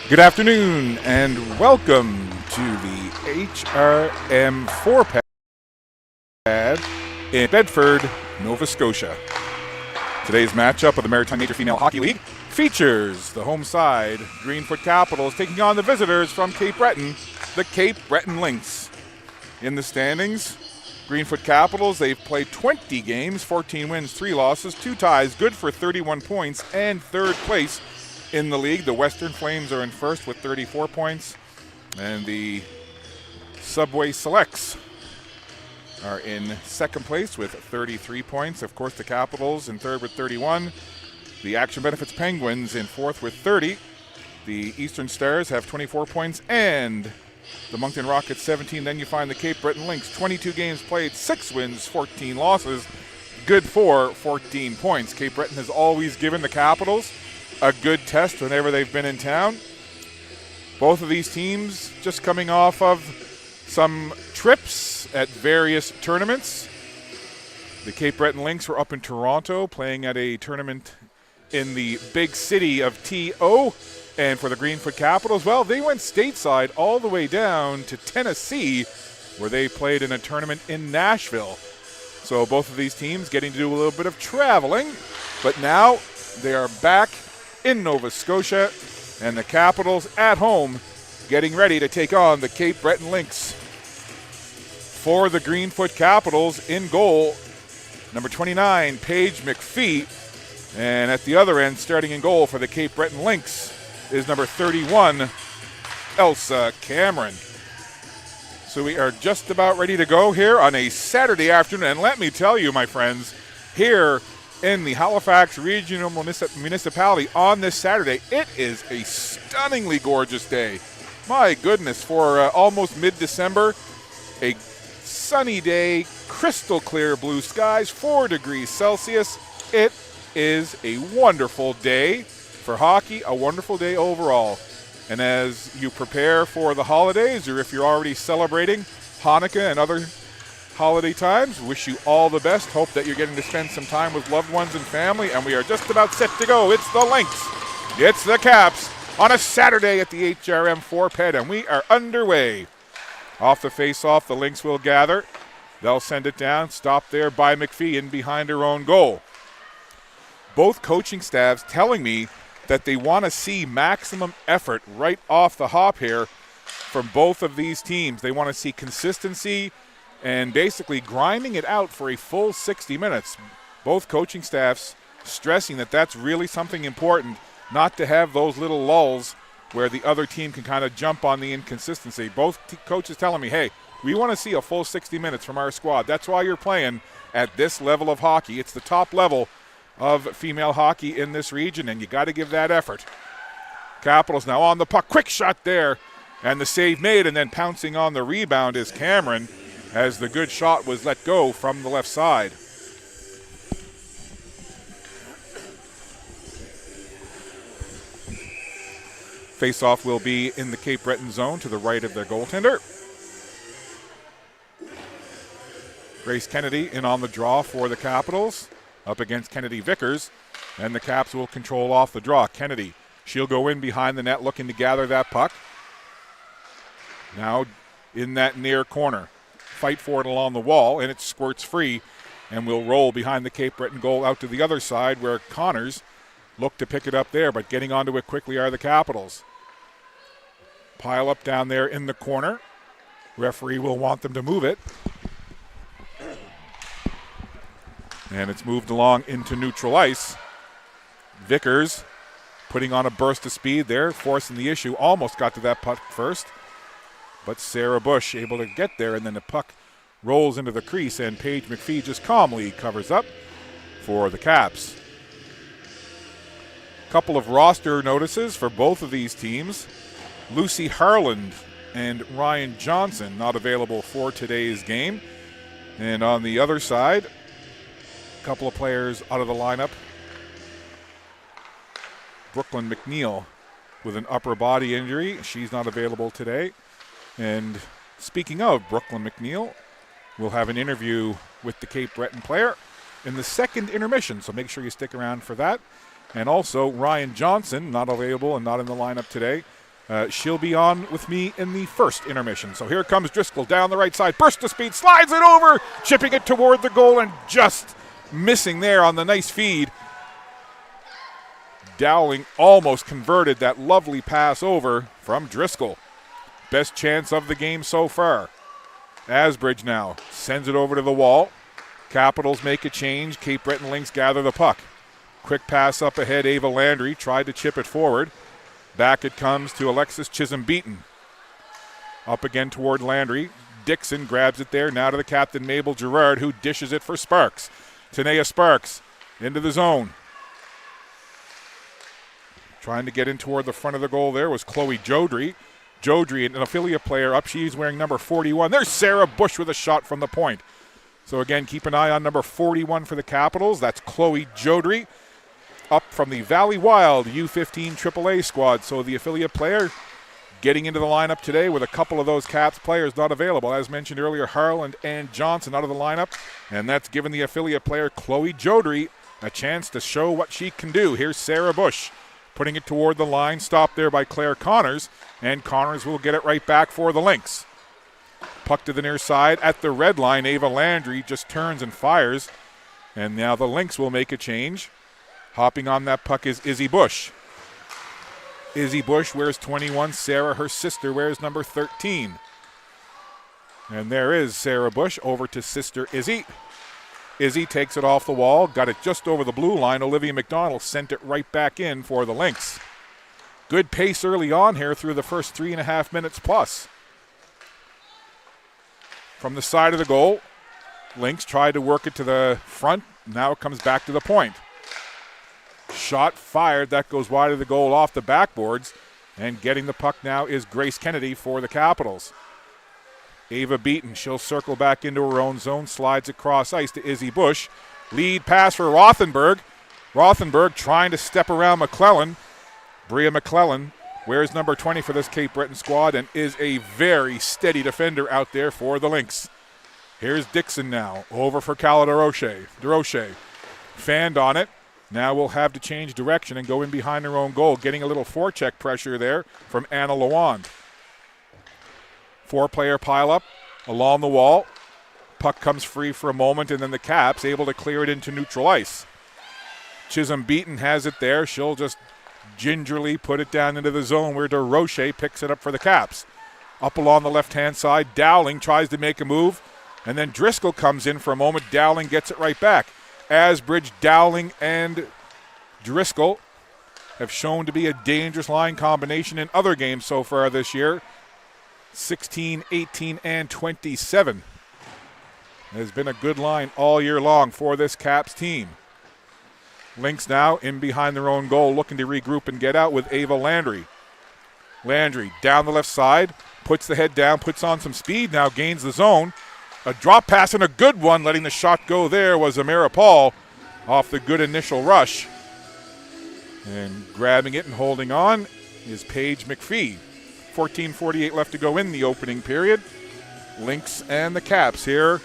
Good afternoon and welcome to the HRM 4-pad in Bedford, Nova Scotia. Today's matchup of the Maritime Major Female Hockey League features the home side, Greenfoot Capitals, taking on the visitors from Cape Breton, the Cape Breton Lynx. In the standings, Greenfoot Capitals, they've played 20 games, 14 wins, 3 losses, 2 ties, good for 31 points, and third place in the league. The Western Flames are in first with 34 points, and the Subway Selects are in second place with 33 points. Of course, the Capitals in third with 31. The Action Benefits Penguins in fourth with 30. The Eastern Stars have 24 points, and the Moncton Rockets 17. Then you find the Cape Breton Lynx, 22 games played, 6 wins, 14 losses, good for 14 points. Cape Breton has always given the Capitals a good test whenever they've been in town. Both of these teams just coming off of some trips at various tournaments. The Cape Breton Lynx were up in Toronto playing at a tournament in the big city of T.O. And for the Greenfoot Capitals, well, they went stateside all the way down to Tennessee, where they played in a tournament in Nashville. So both of these teams getting to do a little bit of traveling, but now they are back in Nova Scotia, and the Capitals at home getting ready to take on the Cape Breton Lynx. For the Greenfoot Capitals, in goal, number 29, Paige McPhee, and at the other end, starting in goal for the Cape Breton Lynx, is number 31, Elsa Cameron. So we are just about ready to go here on a Saturday afternoon, and let me tell you, my friends, here in the Halifax Regional Municipality on this Saturday, it is a stunningly gorgeous day. My goodness, for almost mid-December, a sunny day, crystal clear blue skies, 4 degrees Celsius. It is a wonderful day for hockey, a wonderful day overall. And as you prepare for the holidays, or if you're already celebrating Hanukkah and other holiday times, wish you all the best. Hope that you're getting to spend some time with loved ones and family, and we are just about set to go. It's the Lynx, it's the Caps on a Saturday at the HRM 4-pad, and we are underway. Off the face-off, the Lynx will gather. They'll send it down, stopped there by McPhee in behind her own goal. Both coaching staffs telling me that they want to see maximum effort right off the hop here from both of these teams. They want to see consistency and basically grinding it out for a full 60 minutes. Both coaching staffs stressing that that's really something important, not to have those little lulls where the other team can kind of jump on the inconsistency. Both coaches telling me, hey, we want to see a full 60 minutes from our squad. That's why you're playing at this level of hockey. It's the top level of female hockey in this region, and you got to give that effort. Capitals now on the puck. Quick shot there, and the save made, and then pouncing on the rebound is Cameron, as the good shot was let go from the left side. Face-off will be in the Cape Breton zone to the right of their goaltender. Grace Kennedy in on the draw for the Capitals, up against Kennedy Vickers, and the Caps will control off the draw. Kennedy, she'll go in behind the net looking to gather that puck. Now in that near corner. Fight for it along the wall, and it squirts free and will roll behind the Cape Breton goal out to the other side, where Connors look to pick it up there, but getting onto it quickly are the Capitals. Pile up down there in the corner. Referee will want them to move it. And it's moved along into neutral ice. Vickers putting on a burst of speed there, forcing the issue. Almost got to that puck first, but Sarah Bush able to get there, and then the puck rolls into the crease, and Paige McPhee just calmly covers up for the Caps. Couple of roster notices for both of these teams. Lucy Harland and Ryan Johnson not available for today's game. And on the other side, a couple of players out of the lineup. Brooklyn McNeil with an upper body injury. She's not available today. And speaking of Brooklyn McNeil, we'll have an interview with the Cape Breton player in the second intermission, so make sure you stick around for that. And also Ryan Johnson, not available and not in the lineup today. she'll be on with me in the first intermission. So here comes Driscoll down the right side. Burst of speed, slides it over, chipping it toward the goal and just missing there on the nice feed. Dowling almost converted that lovely pass over from Driscoll. Best chance of the game so far. Asbridge now sends it over to the wall. Capitals make a change. Cape Breton Lynx gather the puck. Quick pass up ahead. Ava Landry tried to chip it forward. Back it comes to Alexis Chisholm-Beaton. Up again toward Landry. Dixon grabs it there. Now to the captain, Mabel Gerard, who dishes it for Sparks. Tanea Sparks into the zone. Trying to get in toward the front of the goal there was Chloe Jodry. Jodry, an affiliate player up. She's wearing number 41. There's Sarah Bush with a shot from the point. So again, keep an eye on number 41 for the Capitals. That's Chloe Jodry, up from the Valley Wild U15 AAA squad. So the affiliate player getting into the lineup today with a couple of those Caps players not available. As mentioned earlier, Harland and Johnson out of the lineup. And that's given the affiliate player Chloe Jodry a chance to show what she can do. Here's Sarah Bush putting it toward the line, stopped there by Claire Connors, and Connors will get it right back for the Lynx. Puck to the near side at the red line. Ava Landry just turns and fires, and now the Lynx will make a change. Hopping on that puck is Izzy Bush. Izzy Bush wears 21. Sarah, her sister, wears number 13. And there is Sarah Bush over to sister Izzy. Izzy takes it off the wall, got it just over the blue line. Olivia McDonald sent it right back in for the Lynx. Good pace early on here through the first 3.5 minutes plus. From the side of the goal, Lynx tried to work it to the front. Now it comes back to the point. Shot fired. That goes wide of the goal off the backboards. And getting the puck now is Grace Kennedy for the Capitals. Ava Beaton, she'll circle back into her own zone, slides across ice to Izzy Bush. Lead pass for Rothenberg. Rothenberg trying to step around McClellan. Bria McClellan wears number 20 for this Cape Breton squad and is a very steady defender out there for the Lynx. Here's Dixon now, over for Cala DeRoche. Fanned on it. Now we'll have to change direction and go in behind her own goal, getting a little forecheck pressure there from Anna Lawand. Four-player pile-up along the wall. Puck comes free for a moment, and then the Caps able to clear it into neutral ice. Chisholm-Beaton has it there. She'll just gingerly put it down into the zone where DeRoche picks it up for the Caps. Up along the left-hand side, Dowling tries to make a move, and then Driscoll comes in for a moment. Dowling gets it right back. Asbridge, Dowling, and Driscoll have shown to be a dangerous line combination in other games so far this year. 16, 18, and 27. It has been a good line all year long for this Caps team. Lynx now in behind their own goal, looking to regroup and get out with Ava Landry. Landry down the left side, puts the head down, puts on some speed, now gains the zone. A drop pass and a good one, letting the shot go there was Amira Paul off the good initial rush. And grabbing it and holding on is Paige McPhee. 14:48 left to go in the opening period. Lynx and the Caps here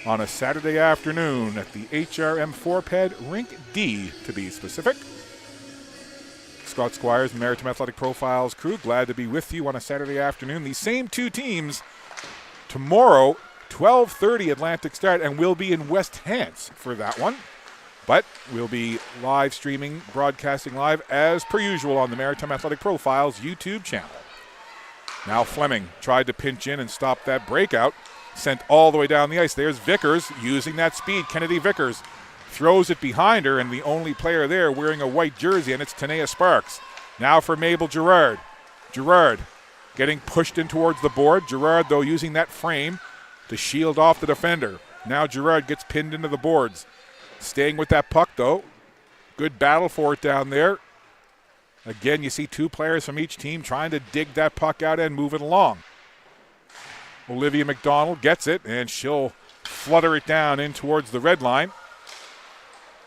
on a Saturday afternoon at the HRM Forped Rink D, to be specific. Scott Squires, Maritime Athletic Profiles crew, glad to be with you on a Saturday afternoon. These same two teams tomorrow, 12:30 Atlantic start, and we'll be in West Hants for that one. But we'll be live streaming, broadcasting live as per usual on the Maritime Athletic Profiles YouTube channel. Now Fleming tried to pinch in and stop that breakout. Sent all the way down the ice. There's Vickers using that speed. Kennedy Vickers throws it behind her, and the only player there wearing a white jersey, and it's Tanea Sparks. Now for Mabel Gerard. Gerard getting pushed in towards the board. Gerard, though, using that frame to shield off the defender. Now Gerard gets pinned into the boards. Staying with that puck, though. Good battle for it down there. Again, you see two players from each team trying to dig that puck out and move it along. Olivia McDonald gets it, and she'll flutter it down in towards the red line.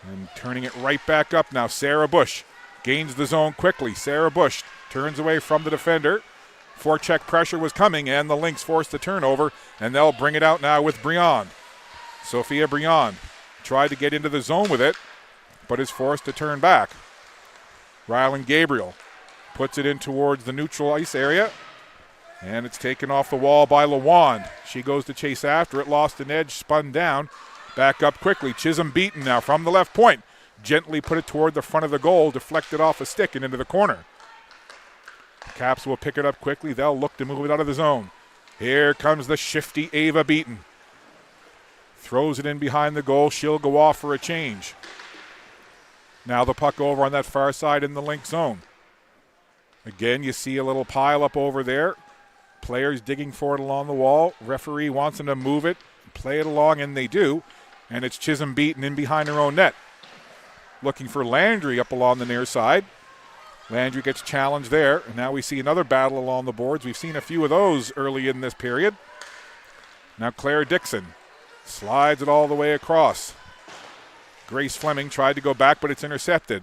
And turning it right back up now, Sarah Bush gains the zone quickly. Sarah Bush turns away from the defender. Forecheck pressure was coming, and the Lynx forced the turnover, and they'll bring it out now with Briand. Sophia Briand tried to get into the zone with it, but is forced to turn back. Rylan Gabriel Puts it in towards the neutral ice area. And it's taken off the wall by LaWand. She goes to chase after it, lost an edge, spun down. Back up quickly. Chisholm beaten now from the left point. Gently put it toward the front of the goal, deflected off a stick and into the corner. Caps will pick it up quickly. They'll look to move it out of the zone. Here comes the shifty Ava Beaton. Throws it in behind the goal. She'll go off for a change. Now the puck over on that far side in the Lynx zone. Again, you see a little pile up over there. Players digging for it along the wall. Referee wants them to move it, play it along, and they do. And it's Chisholm Beaton in behind her own net. Looking for Landry up along the near side. Landry gets challenged there, and now we see another battle along the boards. We've seen a few of those early in this period. Now Claire Dixon slides it all the way across. Grace Fleming tried to go back, but it's intercepted.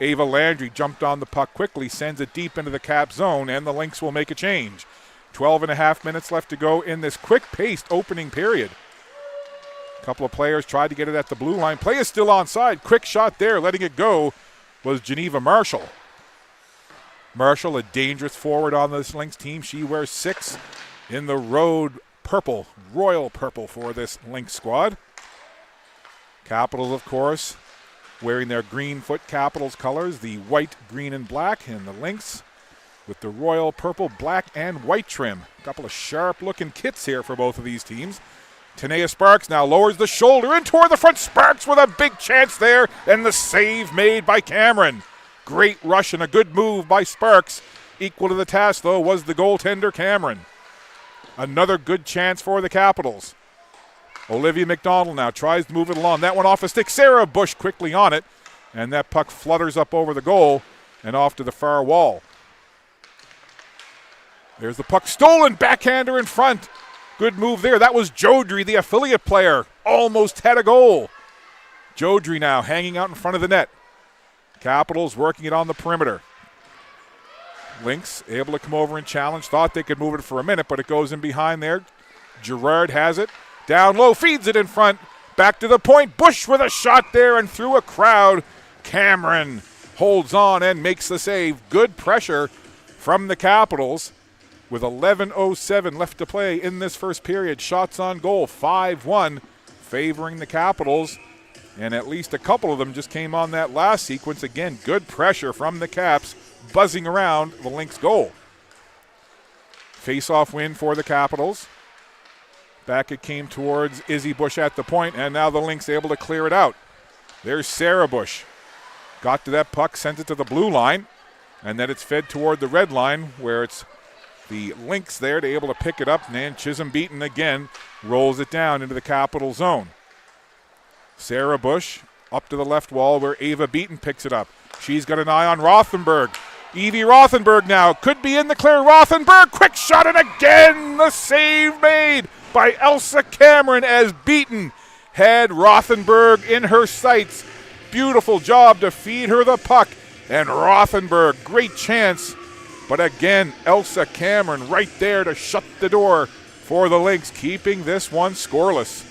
Ava Landry jumped on the puck quickly, sends it deep into the Cap zone, and the Lynx will make a change. 12 and a half minutes left to go in this quick-paced opening period. A couple of players tried to get it at the blue line. Play is still onside. Quick shot there, letting it go, was Geneva Marshall. Marshall, a dangerous forward on this Lynx team. She wears 6 in the road purple, royal purple for this Lynx squad. Capitals, of course, wearing their Greenfoot Capitals colors, the white, green, and black, and the Lynx with the royal purple, black, and white trim. A couple of sharp-looking kits here for both of these teams. Tanea Sparks now lowers the shoulder in toward the front. Sparks with a big chance there, and the save made by Cameron. Great rush and a good move by Sparks. Equal to the task, though, was the goaltender Cameron. Another good chance for the Capitals. Olivia McDonald now tries to move it along. That one off a stick. Sarah Bush quickly on it, and that puck flutters up over the goal and off to the far wall. There's the puck stolen. Backhander in front. Good move there. That was Jodry, the affiliate player. Almost had a goal. Jodry now hanging out in front of the net. Capitals working it on the perimeter. Lynx able to come over and challenge. Thought they could move it for a minute, but it goes in behind there. Gerard has it. Down low, feeds it in front. Back to the point. Bush with a shot there and through a crowd. Cameron holds on and makes the save. Good pressure from the Capitals. With 11:07 left to play in this first period. Shots on goal, 5-1, favoring the Capitals. And at least a couple of them just came on that last sequence. Again, good pressure from the Caps, buzzing around the Lynx goal. Face-off win for the Capitals. Back it came towards Izzy Bush at the point, and now the Lynx able to clear it out. There's Sarah Bush. Got to that puck, sent it to the blue line, and then it's fed toward the red line where it's the Lynx there to able to pick it up, and then Chisholm Beaton again rolls it down into the Capital zone. Sarah Bush up to the left wall where Ava Beaton picks it up. She's got an eye on Rothenberg. Evie Rothenberg now could be in the clear. Rothenberg, quick shot, and again the save made by Elsa Cameron as Beaton had Rothenberg in her sights. Beautiful job to feed her the puck, and Rothenberg, great chance. But again, Elsa Cameron right there to shut the door for the Lynx, keeping this one scoreless.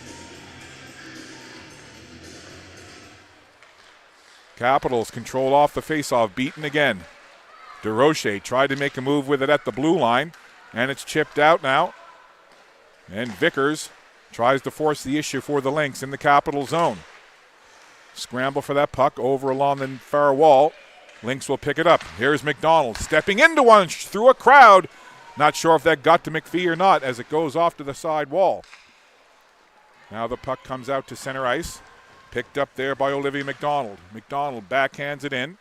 Capitals control off the faceoff. Beaten again. DeRoche tried to make a move with it at the blue line, and it's chipped out now. And Vickers tries to force the issue for the Lynx in the Capital zone. Scramble for that puck over along the far wall. Lynx will pick it up. Here's McDonald stepping into one through a crowd. Not sure if that got to McPhee or not as it goes off to the side wall. Now the puck comes out to center ice. Picked up there by Olivia McDonald. McDonald backhands it in.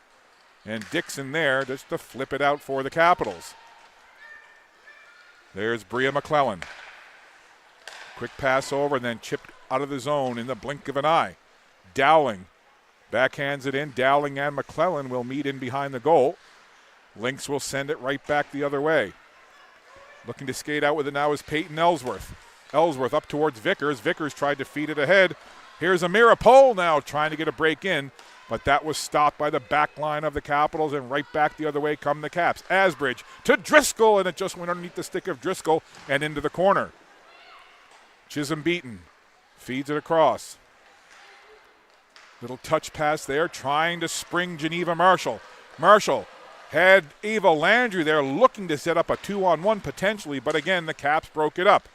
And Dixon there just to flip it out for the Capitals. There's Bria McClellan. Quick pass over and then chipped out of the zone in the blink of an eye. Dowling backhands it in. Dowling and McClellan will meet in behind the goal. Lynx will send it right back the other way. Looking to skate out with it now is Peyton Ellsworth. Ellsworth up towards Vickers. Vickers tried to feed it ahead. Here's Amira Pohl now trying to get a break in, but that was stopped by the back line of the Capitals, and right back the other way come the Caps. Asbridge to Driscoll, and it just went underneath the stick of Driscoll and into the corner. Chisholm Beaton feeds it across. Little touch pass there, trying to spring Geneva Marshall. Marshall Had Ava Landry there looking to set up a 2-on-1 potentially, but again, the Caps broke it up.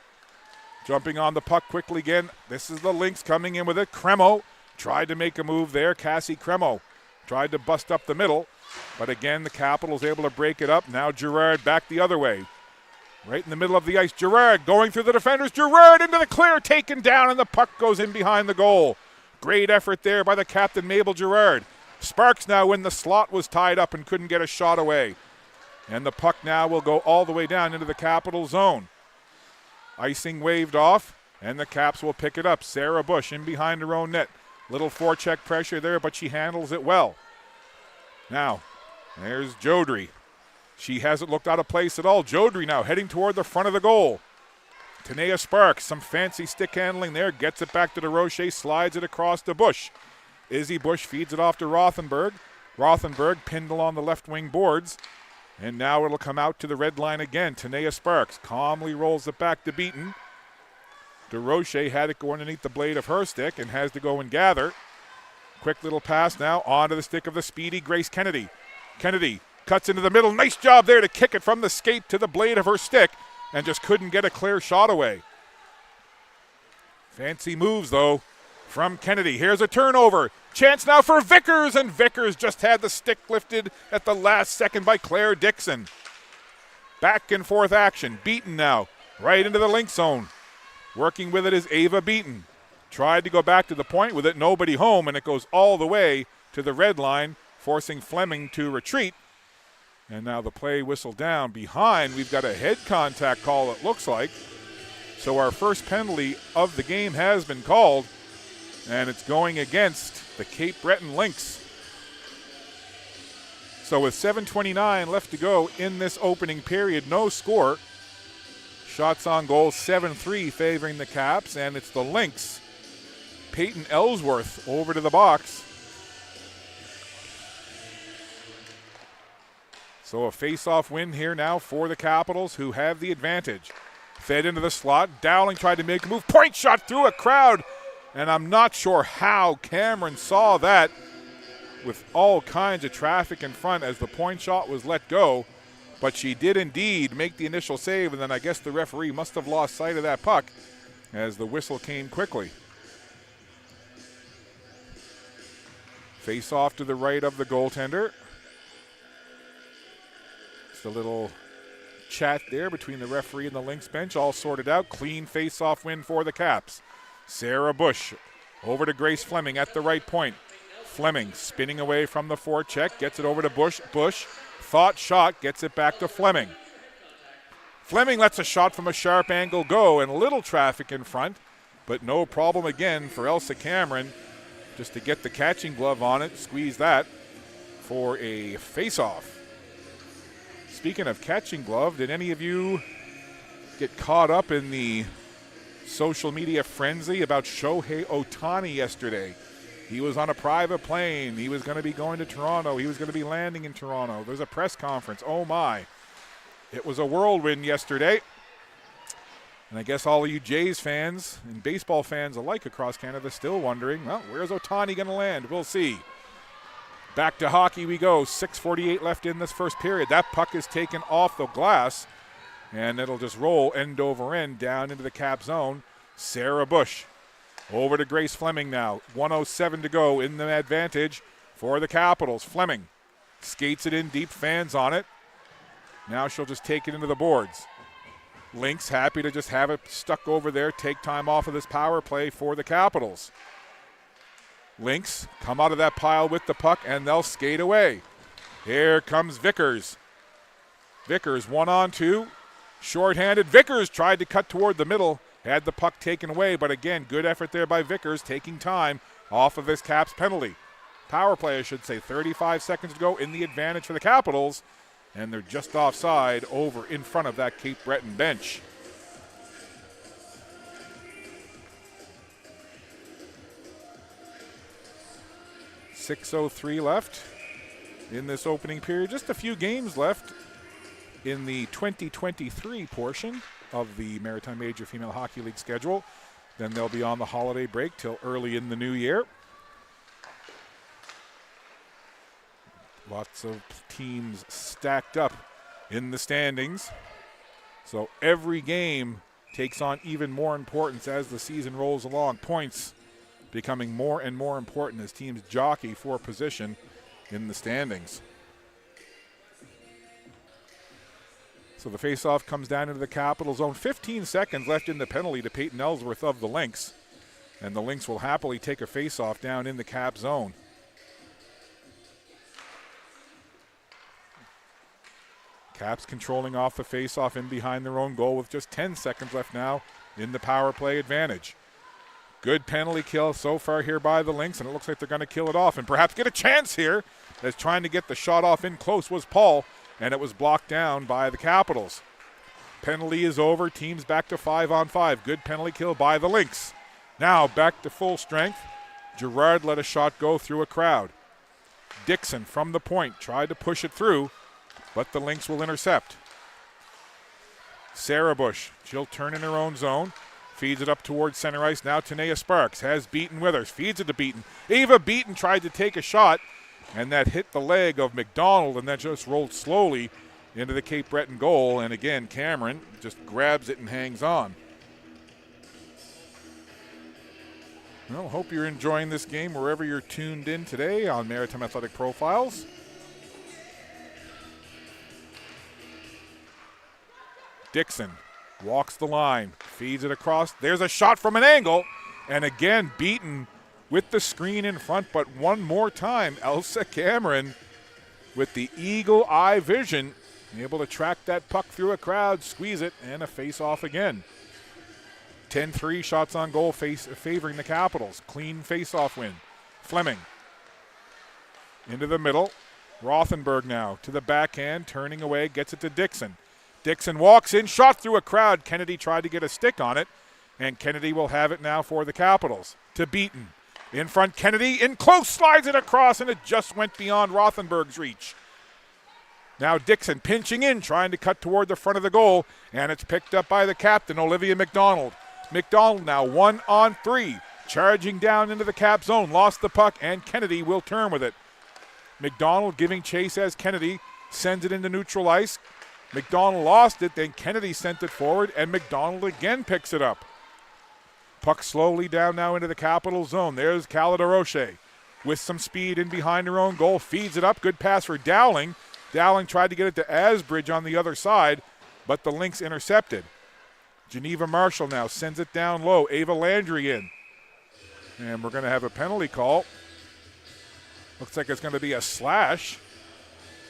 Jumping on the puck quickly again. This is the Lynx coming in with it. Cremo tried to make a move there. Cassie Cremo tried to bust up the middle, but again, the Capitals able to break it up. Now Girard back the other way. Right in the middle of the ice, Girard going through the defenders. Girard into the clear, taken down, and the puck goes in behind the goal. Great effort there by the captain, Mabel Girard. Sparks now when the slot was tied up and couldn't get a shot away. And the puck now will go all the way down into the Capital zone. Icing waved off, and the Caps will pick it up. Sarah Bush in behind her own net. Little forecheck pressure there, but she handles it well. Now, there's Jodry. She hasn't looked out of place at all. Jodry now heading toward the front of the goal. Tanea Sparks, some fancy stick handling there, gets it back to DeRoche, slides it across to Bush. Izzy Bush feeds it off to Rothenberg. Rothenberg pinned along the left wing boards. And now it'll come out to the red line again. Tanea Sparks calmly rolls it back to Beaton. DeRoche had it go underneath the blade of her stick and has to go and gather. Quick little pass now onto the stick of the speedy Grace Kennedy. Kennedy cuts into the middle. Nice job there to kick it from the skate to the blade of her stick and just couldn't get a clear shot away. Fancy moves, though, from Kennedy. Here's a turnover. Chance now for Vickers, and Vickers just had the stick lifted at the last second by Claire Dixon. Back and forth action. Beaton now, right into the Lynx zone. Working with it is Ava Beaton. Tried to go back to the point with it, nobody home, and it goes all the way to the red line, forcing Fleming to retreat. And now the play whistled down. Behind, we've got a head contact call, it looks like. So our first penalty of the game has been called, and it's going against the Cape Breton Lynx. So with 7:29 left to go in this opening period, no score. Shots on goal, 7-3 favoring the Caps, and it's the Lynx. Peyton Ellsworth over to the box. So a face-off win here now for the Capitals, who have the advantage. Fed into the slot. Dowling tried to make a move. Point shot through a crowd. And I'm not sure how Cameron saw that with all kinds of traffic in front as the point shot was let go. But she did indeed make the initial save, and then I guess the referee must have lost sight of that puck as the whistle came quickly. Face off to the right of the goaltender. Just a little chat there between the referee and the Lynx bench, all sorted out. Clean face-off win for the Caps. Sarah Bush over to Grace Fleming at the right point. Fleming spinning away from the forecheck, gets it over to Bush. Bush, thought shot, gets it back to Fleming. Fleming lets a shot from a sharp angle go, and a little traffic in front, but no problem again for Elsa Cameron just to get the catching glove on it, squeeze that for a face-off. Speaking of catching glove, did any of you get caught up in the social media frenzy about Shohei Ohtani yesterday? He was on a private plane. He was going to be going to Toronto. He was going to be landing in Toronto. There's a press conference. Oh, my. It was a whirlwind yesterday. And I guess all of you Jays fans and baseball fans alike across Canada still wondering, well, where's Ohtani going to land? We'll see. Back to hockey we go. 6:48 left in this first period. That puck is taken off the glass, and it'll just roll end over end down into the Cap zone. Sarah Bush over to Grace Fleming now. 1:07 to go in the advantage for the Capitals. Fleming skates it in deep, fans on it. Now she'll just take it into the boards. Lynx happy to just have it stuck over there, take time off of this power play for the Capitals. Lynx come out of that pile with the puck, and they'll skate away. Here comes Vickers. Vickers 1-on-2. Short-handed. Vickers tried to cut toward the middle, had the puck taken away, but again, good effort there by Vickers, taking time off of his Caps penalty. Power play, I should say, 35 seconds to go in the advantage for the Capitals, and they're just offside over in front of that Cape Breton bench. .603 left in this opening period. Just a few games left in the 2023 portion of the Maritime Major Female Hockey League schedule. Then they'll be on the holiday break till early in the new year. Lots of teams stacked up in the standings. So every game takes on even more importance as the season rolls along. Points becoming more and more important as teams jockey for position in the standings. So the faceoff comes down into the Capital zone. 15 seconds left in the penalty to Peyton Ellsworth of the Lynx. And the Lynx will happily take a faceoff down in the Cap zone. Caps controlling off the faceoff in behind their own goal with just 10 seconds left now in the power play advantage. Good penalty kill so far here by the Lynx, and it looks like they're going to kill it off and perhaps get a chance here, as trying to get the shot off in close was Paul, and it was blocked down by the Capitals. Penalty is over. Teams back to 5-on-5. Good penalty kill by the Lynx. Now back to full strength. Gerard let a shot go through a crowd. Dixon from the point tried to push it through, but the Lynx will intercept. Sarah Bush, she'll turn in her own zone. Feeds it up towards center ice. Now Tanea Sparks has Beaton with her. Feeds it to Beaton. Ava Beaton tried to take a shot, and that hit the leg of McDonald, and that just rolled slowly into the Cape Breton goal. And again, Cameron just grabs it and hangs on. Well, hope you're enjoying this game wherever you're tuned in today on Maritime Athletic Profiles. Dixon walks the line, feeds it across. There's a shot from an angle, and again, Beaton with the screen in front, but one more time, Elsa Cameron with the eagle eye vision, able to track that puck through a crowd, squeeze it, and a face-off again. 10-3 shots on goal favoring the Capitals. Clean face-off win. Fleming into the middle. Rothenberg now to the backhand, turning away, gets it to Dixon. Dixon walks in, shot through a crowd. Kennedy tried to get a stick on it, and Kennedy will have it now for the Capitals. To Beaton. In front, Kennedy in close, slides it across, and it just went beyond Rothenberg's reach. Now Dixon pinching in, trying to cut toward the front of the goal, and it's picked up by the captain, Olivia McDonald. McDonald now 1-on-3, charging down into the Cap zone, lost the puck, and Kennedy will turn with it. McDonald giving chase as Kennedy sends it into neutral ice. McDonald lost it, then Kennedy sent it forward, and McDonald again picks it up. Puck slowly down now into the Capital zone. There's Calida Roche with some speed in behind her own goal, feeds it up. Good pass for Dowling. Dowling tried to get it to Asbridge on the other side, but the Lynx intercepted. Geneva Marshall now sends it down low. Ava Landry in. And we're going to have a penalty call. Looks like it's going to be a slash.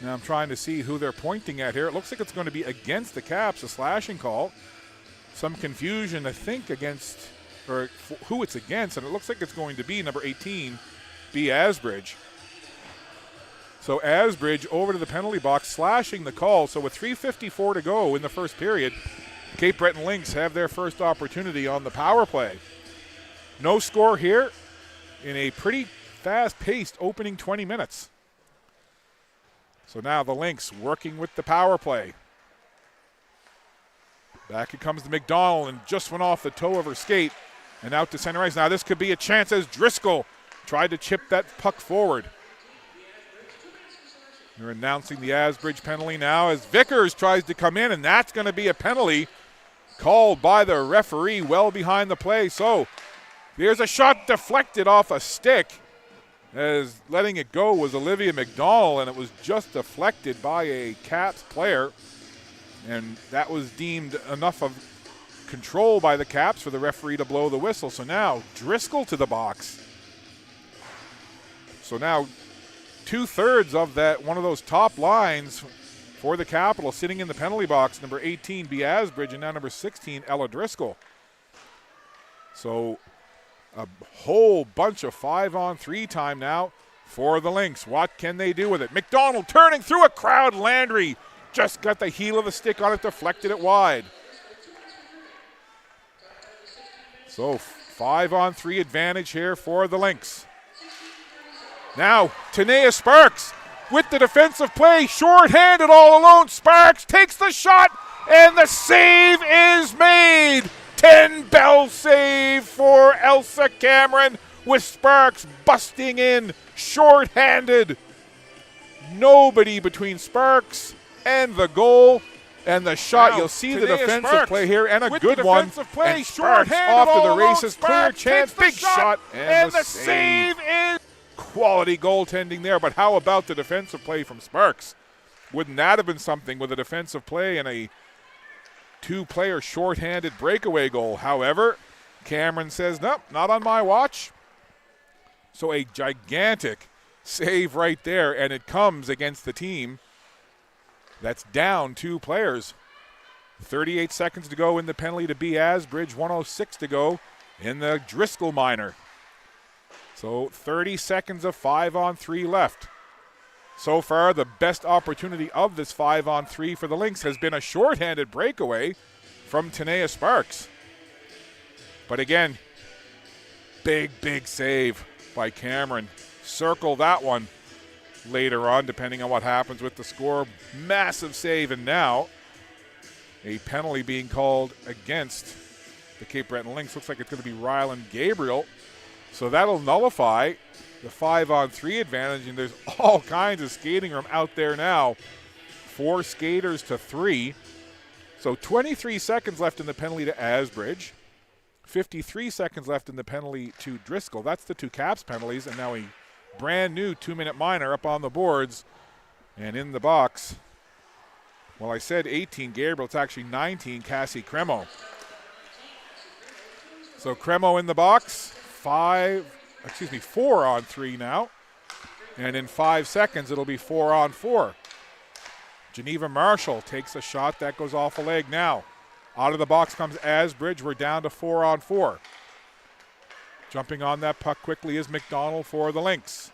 Now I'm trying to see who they're pointing at here. It looks like it's going to be against the Caps, a slashing call. Some confusion, I think, against, or who it's against, and it looks like it's going to be number 18, B. Asbridge. So Asbridge over to the penalty box, slashing the call. So with 3:54 to go in the first period, Cape Breton Lynx have their first opportunity on the power play. No score here in a pretty fast-paced opening 20 minutes. So now the Lynx working with the power play. Back it comes to McDonald, and just went off the toe of her skate and out to center ice. Now this could be a chance as Driscoll tried to chip that puck forward. They're announcing the Asbridge penalty now as Vickers tries to come in, and that's going to be a penalty called by the referee well behind the play. So there's a shot deflected off a stick, as letting it go was Olivia McDonald, and it was just deflected by a Caps player, and that was deemed enough of control by the Caps for the referee to blow the whistle. So now Driscoll to the box. So now 2/3 of that, one of those top lines for the Capitals sitting in the penalty box, number 18, B. Asbridge, and now number 16, Ella Driscoll. So a whole bunch of 5-on-3 time now for the Lynx. What can they do with it? McDonald turning through a crowd. Landry just got the heel of the stick on it, deflected it wide. So 5-on-3 advantage here for the Lynx. Now Tanea Sparks with the defensive play, short-handed all alone. Sparks takes the shot, and the save is made. 10-bell save for Elsa Cameron with Sparks busting in short-handed. nobody between Sparks and the goal. And the shot, Now, you'll see the today is defensive Sparks play here, and a with good the one. defensive play, And Sparks short-handed off to all the alone. races, clear Sparks chance, takes the big shot, and the save is quality goaltending there. But how about the defensive play from Sparks? Wouldn't that have been something with a defensive play and a two-player short-handed breakaway goal? However, Cameron says, nope, not on my watch. So a gigantic save right there, and it comes against the team that's down 2 players. 38 seconds to go in the penalty to B. Asbridge, 1:06 to go in the Driscoll minor. So 30 seconds of 5-on-3 left. So far, the best opportunity of this 5-on-3 for the Lynx has been a shorthanded breakaway from Tanea Sparks. But again, big save by Cameron. Circle that one later on, depending on what happens with the score. Massive save, and now a penalty being called against the Cape Breton Lynx. Looks like it's going to be Ryland Gabriel. So that'll nullify the 5-on-3 advantage, and there's all kinds of skating room out there now. 4 skaters to 3. So 23 seconds left in the penalty to Asbridge. 53 seconds left in the penalty to Driscoll. That's the 2 Caps penalties, and now a brand new 2-minute minor up on the boards. And in the box, well, I said 18 Gabriel, it's actually 19 Cassie Cremo. So Cremo in the box, 4-on-3 now. And in 5 seconds, it'll be 4-on-4. Geneva Marshall takes a shot. That goes off a leg now. Out of the box comes Asbridge. We're down to 4-on-4. Jumping on that puck quickly is McDonald for the Lynx.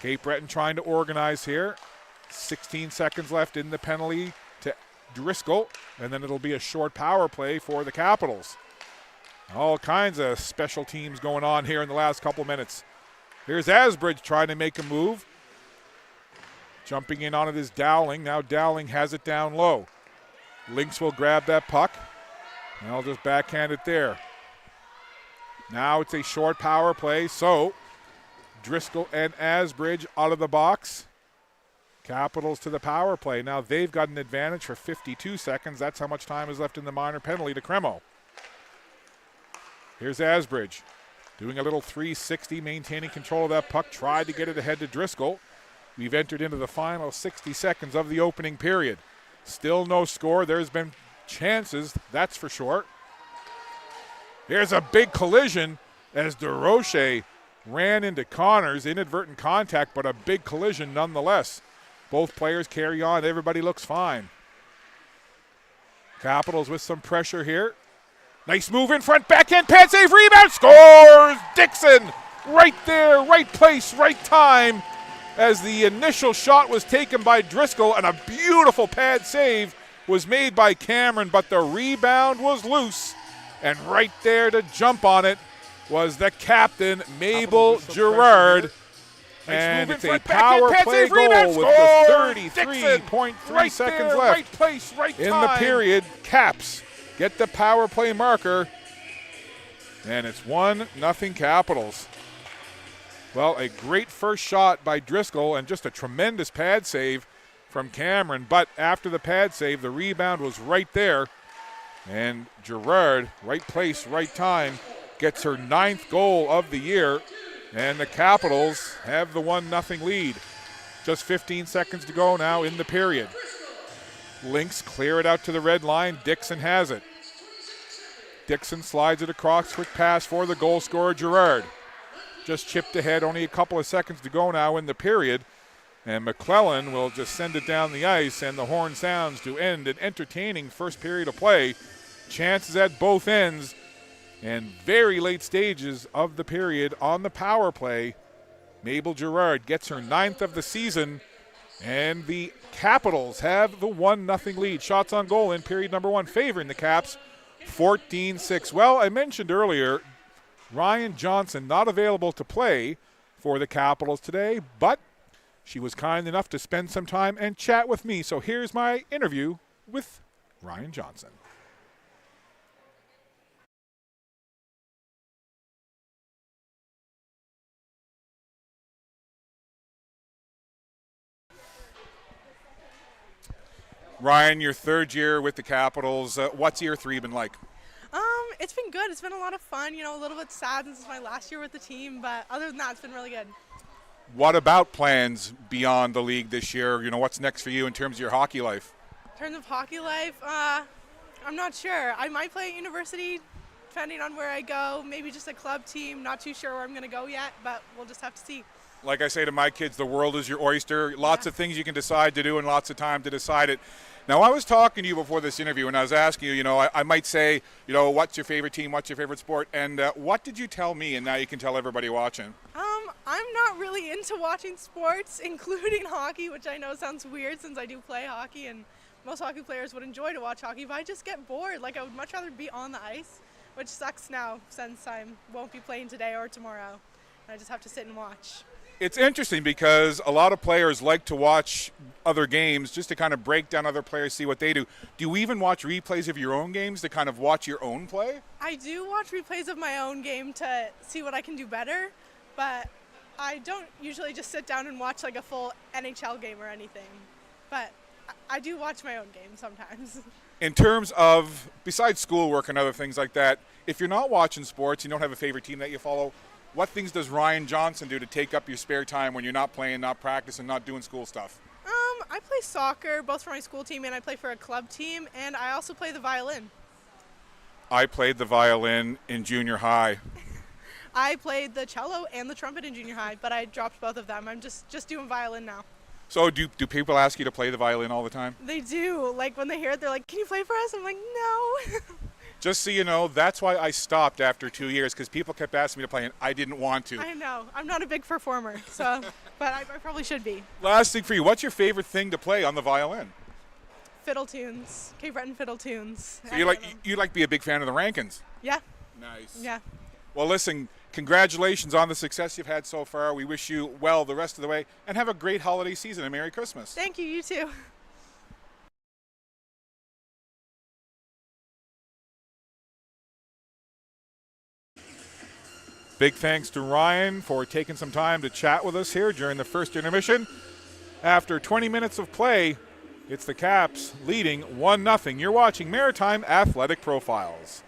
Cape Breton trying to organize here. 16 seconds left in the penalty to Driscoll, and then it'll be a short power play for the Capitals. All kinds of special teams going on here in the last couple minutes. Here's Asbridge trying to make a move. Jumping in on it is Dowling. Now Dowling has it down low. Lynx will grab that puck, and I'll just backhand it there. Now it's a short power play, so Driscoll and Asbridge out of the box. Capitals to the power play. Now they've got an advantage for 52 seconds. That's how much time is left in the minor penalty to Cremo. Here's Asbridge doing a little 360, maintaining control of that puck. Tried to get it ahead to Driscoll. We've entered into the final 60 seconds of the opening period. Still no score. There's been chances, that's for sure. Here's a big collision as DeRoche ran into Connors. Inadvertent contact, but a big collision nonetheless. Both players carry on. Everybody looks fine. Capitals with some pressure here. Nice move in front, backhand, pad save, rebound, scores! Dixon, right there, right place, right time, as the initial shot was taken by Driscoll, and a beautiful pad save was made by Cameron, but the rebound was loose, and right there to jump on it was the captain, Mabel Gerard. And it's a power play goal with the 33.3 seconds left right place, right in time. the period. Caps get the power play marker, and it's 1-0 Capitals. Well, a great first shot by Driscoll and just a tremendous pad save from Cameron, but after the pad save, the rebound was right there, and Gerard, right place, right time, gets her 9th goal of the year, and the Capitals have the 1-0 lead. Just 15 seconds to go now in the period. Lynx clear it out to the red line. Dixon has it. Dixon slides it across, quick pass for the goal scorer, Gerard. Just chipped ahead, only a couple of seconds to go now in the period. And McClellan will just send it down the ice, and the horn sounds to end an entertaining first period of play. Chances at both ends, and very late stages of the period on the power play. Mabel Gerard gets her 9th of the season, and the Capitals have the 1-0 lead. Shots on goal in period number 1 favoring the Caps, 14-6. Well, I mentioned earlier, Ryan Johnson not available to play for the Capitals today, but she was kind enough to spend some time and chat with me. So here's my interview with Ryan Johnson. Ryan, your third year with the Capitals. What's year 3 been like? It's been good. It's been a lot of fun. You know, a little bit sad since it's my last year with the team, but other than that, it's been really good. What about plans beyond the league this year? You know, what's next for you in terms of your hockey life? In terms of hockey life, I'm not sure. I might play at university, depending on where I go. Maybe just a club team. Not too sure where I'm going to go yet, but we'll just have to see. Like I say to my kids, the world is your oyster. Lots of things you can decide to do and lots of time to decide it. Now, I was talking to you before this interview, and I was asking you, I might say, what's your favorite team, what's your favorite sport, and what did you tell me, and now you can tell everybody watching? I'm not really into watching sports, including hockey, which I know sounds weird since I do play hockey, and most hockey players would enjoy to watch hockey, but I just get bored. Like, I would much rather be on the ice, which sucks now since I won't be playing today or tomorrow, and I just have to sit and watch. It's interesting because a lot of players like to watch other games just to kind of break down other players, see what they do. Do you even watch replays of your own games to kind of watch your own play? I do watch replays of my own game to see what I can do better, but I don't usually just sit down and watch like a full NHL game or anything. But I do watch my own game sometimes. In terms of, besides schoolwork and other things like that, if you're not watching sports, you don't have a favorite team that you follow, what things does Ryan Johnson do to take up your spare time when you're not playing, not practicing, not doing school stuff? I play soccer, both for my school team and I play for a club team, and I also play the violin. I played the violin in junior high. I played the cello and the trumpet in junior high, but I dropped both of them. I'm just doing violin now. So do people ask you to play the violin all the time? They do. Like, when they hear it, they're like, "Can you play for us?" I'm like, "No." Just so you know, that's why I stopped after 2 years, because people kept asking me to play and I didn't want to. I know. I'm not a big performer, so but I probably should be. Last thing for you, what's your favorite thing to play on the violin? Fiddle tunes, Cape Breton fiddle tunes. So you like be a big fan of the Rankins? Yeah. Nice. Yeah. Well, listen, congratulations on the success you've had so far. We wish you well the rest of the way, and have a great holiday season and Merry Christmas. Thank you. You too. Big thanks to Ryan for taking some time to chat with us here during the first intermission. After 20 minutes of play, it's the Caps leading 1-0. You're watching Maritime Athletic Profiles.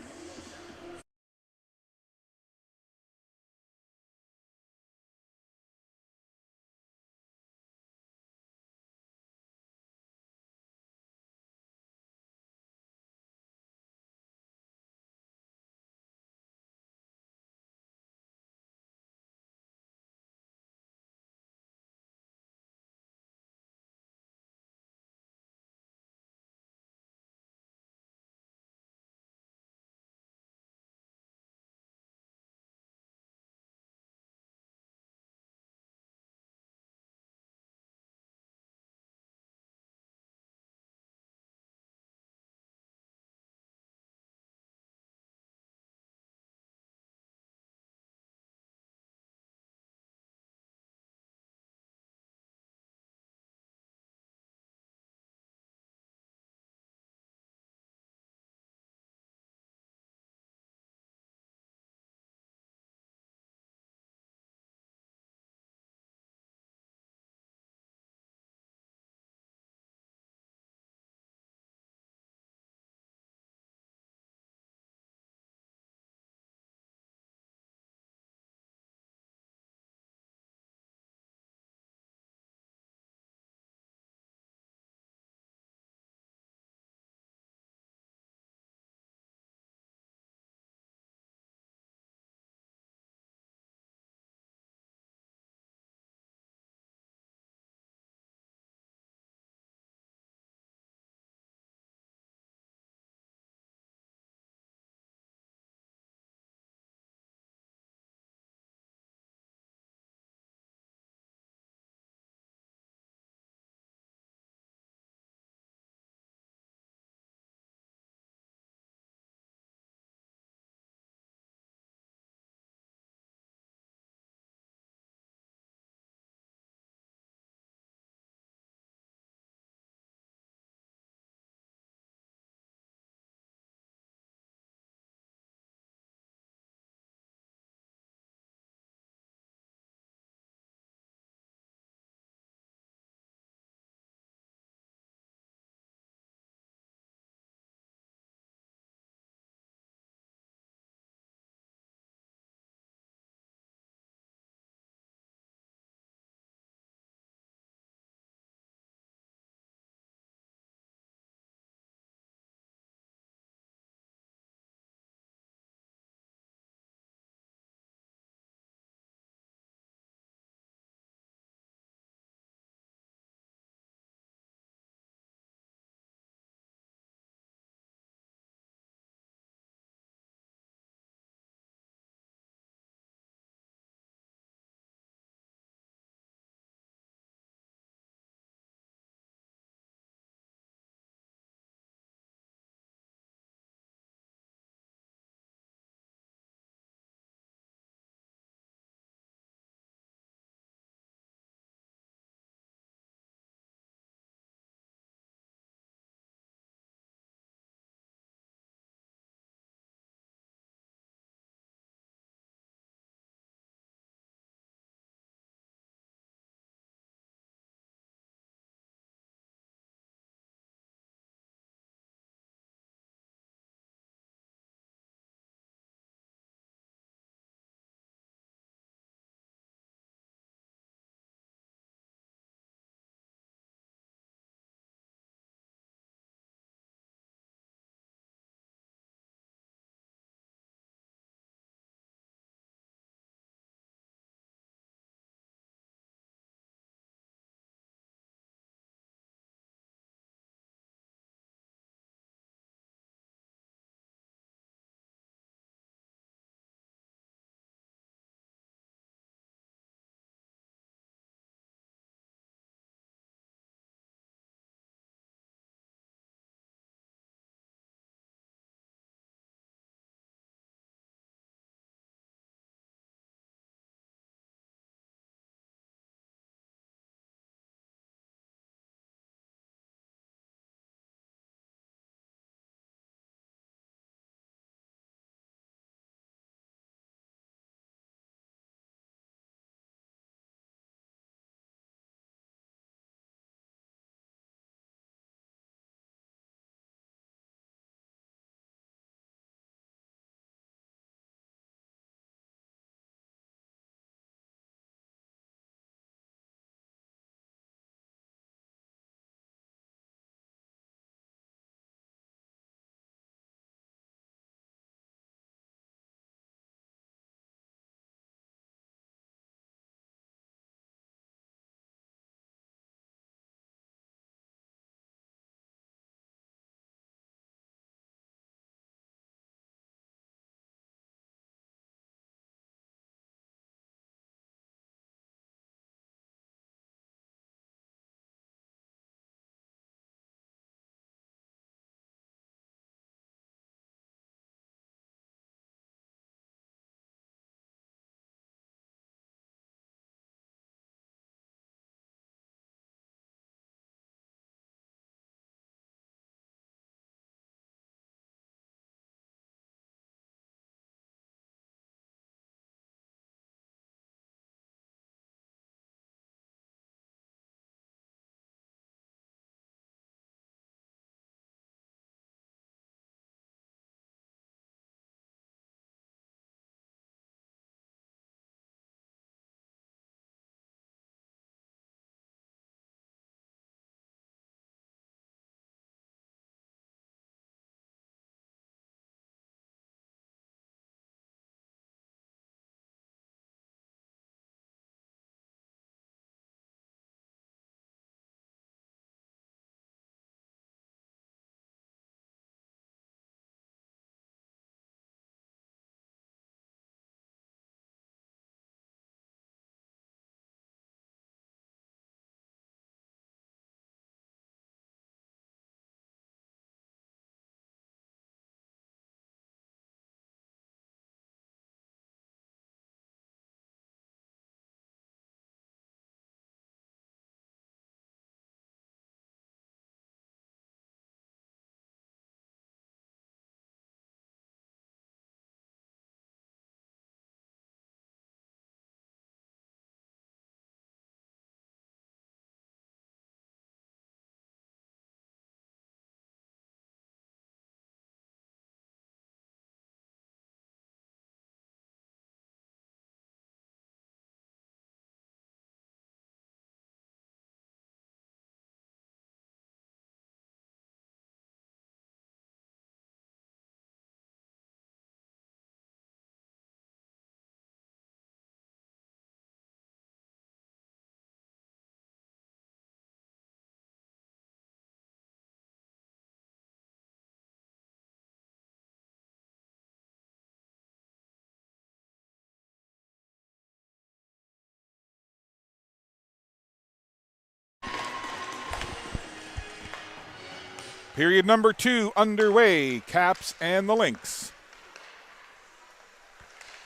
Period number 2 underway. Caps and the Lynx.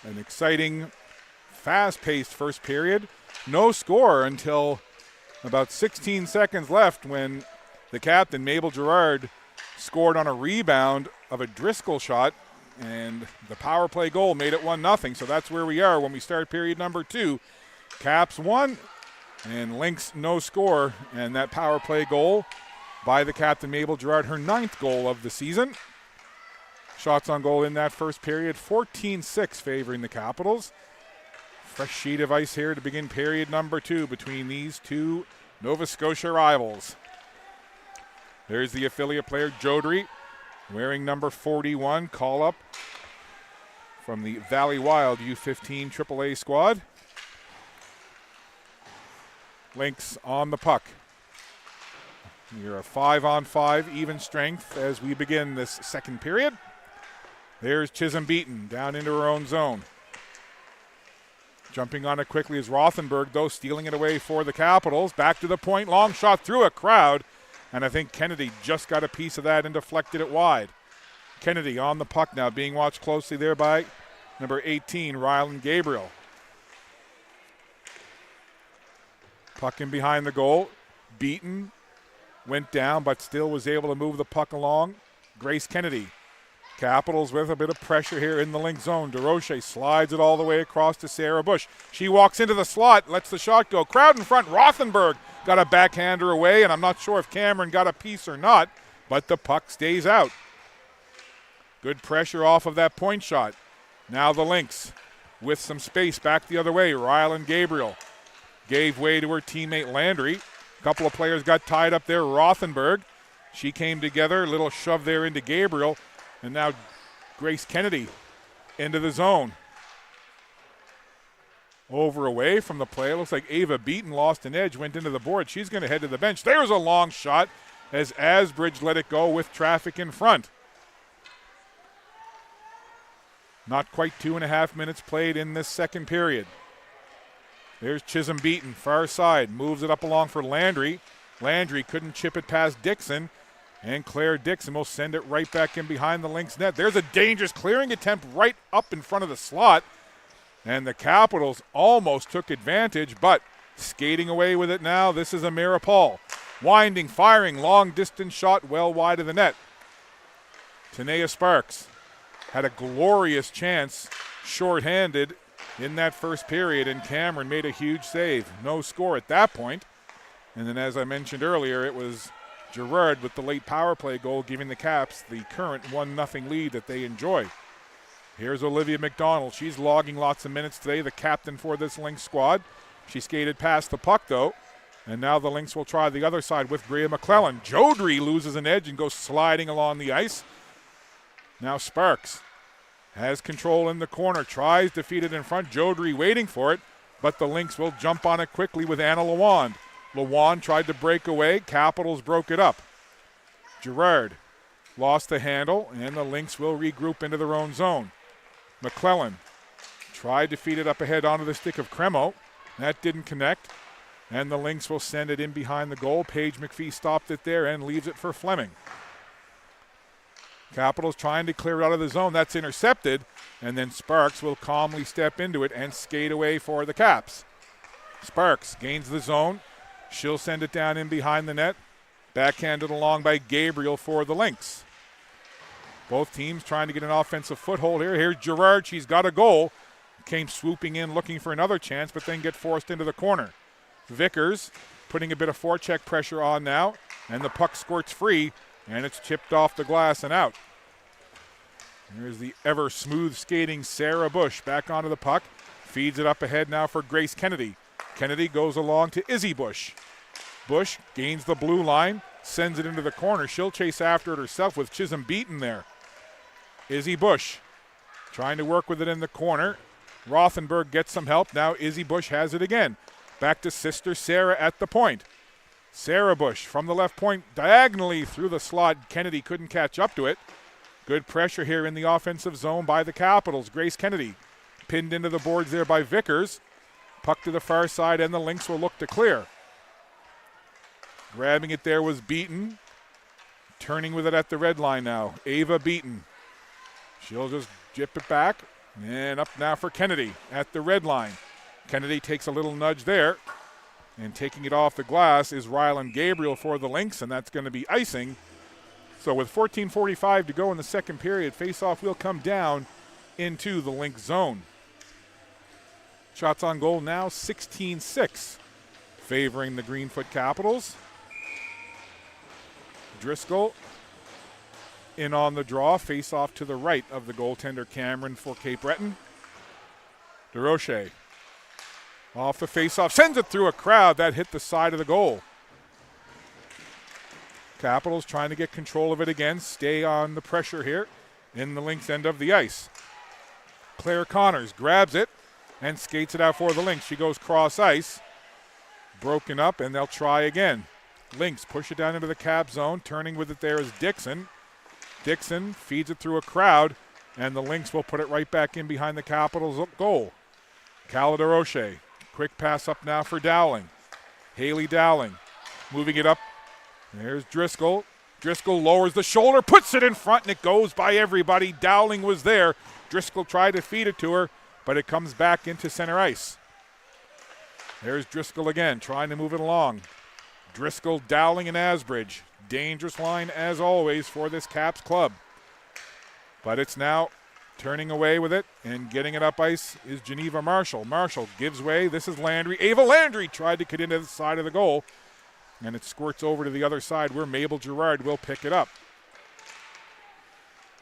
An exciting, fast-paced first period. No score until about 16 seconds left when the captain, Mabel Gerard, scored on a rebound of a Driscoll shot, and the power play goal made it 1-0. So that's where we are when we start period number 2. Caps 1 and Lynx no score, and that power play goal by the captain, Mabel Gerard, her 9th goal of the season. Shots on goal in that first period, 14-6 favoring the Capitals. Fresh sheet of ice here to begin period number 2 between these two Nova Scotia rivals. There's the affiliate player, Jodry, wearing number 41, call up from the Valley Wild U15 AAA squad. Lynx on the puck. You're a 5-on-5 even strength as we begin this second period. There's Chisholm Beaton down into her own zone. Jumping on it quickly is Rothenberg, though, stealing it away for the Capitals. Back to the point, long shot through a crowd, and I think Kennedy just got a piece of that and deflected it wide. Kennedy on the puck now, being watched closely there by number 18, Rylan Gabriel. Puck in behind the goal. Beaton went down, but still was able to move the puck along. Grace Kennedy. Capitals with a bit of pressure here in the Lynx zone. DeRoche slides it all the way across to Sarah Bush. She walks into the slot, lets the shot go. Crowd in front. Rothenberg got a backhander away, and I'm not sure if Cameron got a piece or not, but the puck stays out. Good pressure off of that point shot. Now the Lynx with some space back the other way. Rylan Gabriel gave way to her teammate Landry. A couple of players got tied up there. Rothenberg, she came together, a little shove there into Gabriel. And now Grace Kennedy into the zone. Over away from the play. It looks like Ava Beaton lost an edge, went into the board. She's going to head to the bench. There's a long shot as Asbridge let it go with traffic in front. Not quite 2.5 minutes played in this second period. There's Chisholm Beaton, far side, moves it up along for Landry. Landry couldn't chip it past Dixon. And Claire Dixon will send it right back in behind the Lynx net. There's a dangerous clearing attempt right up in front of the slot. And the Capitals almost took advantage, but skating away with it now, this is Amira Paul. Winding, firing, long distance shot well wide of the net. Tanea Sparks had a glorious chance, shorthanded in that first period, and Cameron made a huge save. No score at that point. And then, as I mentioned earlier, it was Gerard with the late power play goal, giving the Caps the current 1-0 lead that they enjoy. Here's Olivia McDonald. She's logging lots of minutes today, the captain for this Lynx squad. She skated past the puck, though, and now the Lynx will try the other side with Bria McClellan. Jodry loses an edge and goes sliding along the ice. Now Sparks has control in the corner, tries to feed it in front. Jodry waiting for it, but the Lynx will jump on it quickly with Anna Lawand. Lawand tried to break away. Capitals broke it up. Gerard lost the handle, and the Lynx will regroup into their own zone. McClellan tried to feed it up ahead onto the stick of Cremo. That didn't connect, and the Lynx will send it in behind the goal. Paige McPhee stopped it there and leaves it for Fleming. Capitals trying to clear it out of the zone. That's intercepted, and then Sparks will calmly step into it and skate away for the Caps. Sparks gains the zone. She'll send it down in behind the net. Backhanded along by Gabriel for the Lynx. Both teams trying to get an offensive foothold here. Here's Gerard. She's got a goal. Came swooping in looking for another chance, but then get forced into the corner. Vickers putting a bit of forecheck pressure on now, and the puck squirts free, and it's chipped off the glass and out. Here's the ever smooth skating Sarah Bush back onto the puck. Feeds it up ahead now for Grace Kennedy. Kennedy goes along to Izzy Bush. Bush gains the blue line, sends it into the corner. She'll chase after it herself with Chisholm Beaton there. Izzy Bush trying to work with it in the corner. Rothenberg gets some help. Now Izzy Bush has it again. Back to sister Sarah at the point. Sarah Bush from the left point diagonally through the slot. Kennedy couldn't catch up to it. Good pressure here in the offensive zone by the Capitals. Grace Kennedy pinned into the boards there by Vickers. Puck to the far side, and the Lynx will look to clear. Grabbing it there was Beaton. Turning with it at the red line now. Ava Beaton. She'll just jip it back. And up now for Kennedy at the red line. Kennedy takes a little nudge there. And taking it off the glass is Rylan Gabriel for the Lynx, and that's going to be icing. So with 14:45 to go in the second period, face-off will come down into the Lynx zone. Shots on goal now 16-6, favoring the Greenfoot Capitals. Driscoll in on the draw, face-off to the right of the goaltender Cameron for Cape Breton. DeRoche off the face-off, sends it through a crowd. That hit the side of the goal. Capitals trying to get control of it again, stay on the pressure here in the Lynx end of the ice. Claire Connors grabs it and skates it out for the Lynx. She goes cross ice, broken up, and they'll try again. Lynx push it down into the Cap zone. Turning with it there is Dixon. Dixon feeds it through a crowd, and the Lynx will put it right back in behind the Capitals' goal. Cala DeRoche. Quick pass up now for Dowling. Haley Dowling moving it up. There's Driscoll. Driscoll lowers the shoulder, puts it in front, and it goes by everybody. Dowling was there. Driscoll tried to feed it to her, but it comes back into center ice. There's Driscoll again, trying to move it along. Driscoll, Dowling, and Asbridge. Dangerous line, as always, for this Caps club. But it's now turning away with it and getting it up ice is Geneva Marshall. Marshall gives way. This is Landry. Ava Landry tried to get into the side of the goal, and it squirts over to the other side where Mabel Gerard will pick it up.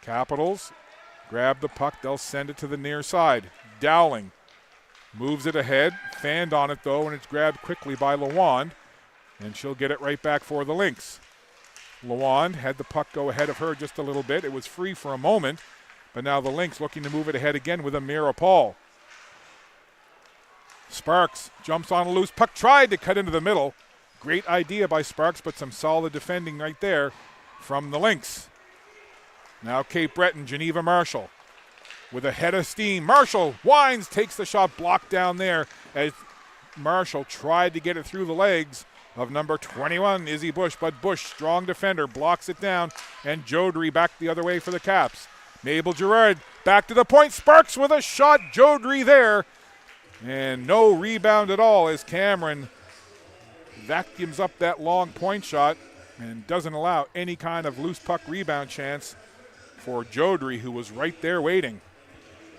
Capitals grab the puck. They'll send it to the near side. Dowling moves it ahead. Fanned on it, though, and it's grabbed quickly by Lawand, and she'll get it right back for the Lynx. Lawand had the puck go ahead of her just a little bit. It was free for a moment, but now the Lynx looking to move it ahead again with Amira Paul. Sparks jumps on a loose puck, tried to cut into the middle. Great idea by Sparks, but some solid defending right there from the Lynx. Now Cape Breton, Geneva Marshall with a head of steam. Marshall winds, takes the shot, blocked down there as Marshall tried to get it through the legs of number 21, Izzy Bush, but Bush, strong defender, blocks it down, and Jodry back the other way for the Caps. Mabel Gerard back to the point. Sparks with a shot. Jodry there. And no rebound at all as Cameron vacuums up that long point shot and doesn't allow any kind of loose puck rebound chance for Jodry, who was right there waiting.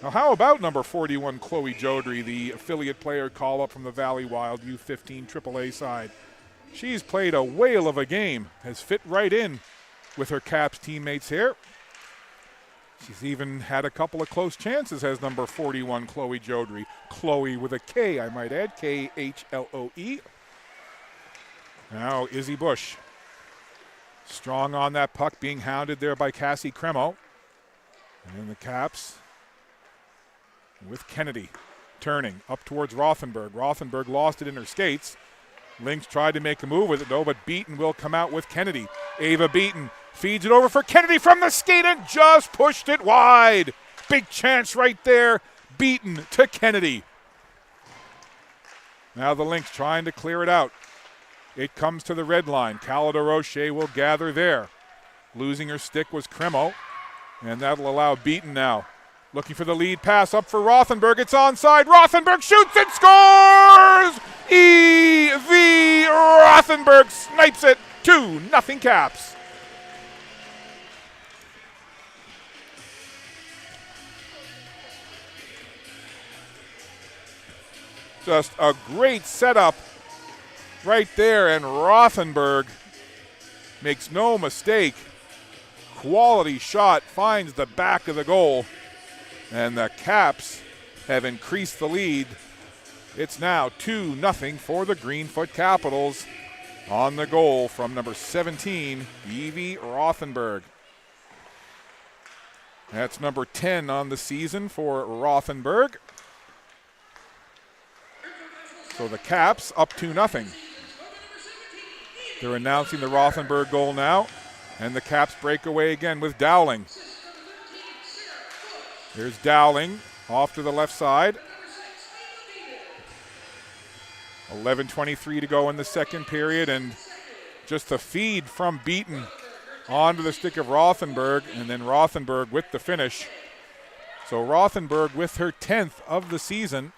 Now, how about number 41, Chloe Jodry, the affiliate player call up from the Valley Wild U15 AAA side? She's played a whale of a game, has fit right in with her Caps teammates here. She's even had a couple of close chances as number 41, Chloe Jodry. Chloe with a K, I might add, Khloe. Now Izzy Bush. Strong on that puck, being hounded there by Cassie Cremo. And the Caps with Kennedy turning up towards Rothenberg. Rothenberg lost it in her skates. Lynx tried to make a move with it, though, but Beaton will come out with Kennedy. Ava Beaton feeds it over for Kennedy from the skate and just pushed it wide. Big chance right there. Beaton to Kennedy. Now the Lynx trying to clear it out. It comes to the red line. Cala DeRoche will gather there. Losing her stick was Cremo, and that'll allow Beaton now. Looking for the lead pass up for Rothenberg. It's onside. Rothenberg shoots and scores! E.V. Rothenberg snipes it. 2-0 Caps. Just a great setup right there, and Rothenberg makes no mistake. Quality shot, finds the back of the goal, and the Caps have increased the lead. It's now 2-0 for the Greenfoot Capitals on the goal from number 17, Evie Rothenberg. That's number 10 on the season for Rothenberg. So the Caps up 2-0. They're announcing the Rothenberg goal now, and the Caps break away again with Dowling. Here's Dowling off to the left side. 11:23 to go in the second period, and just a feed from Beaton onto the stick of Rothenberg, and then Rothenberg with the finish. So Rothenberg with her 10th of the season,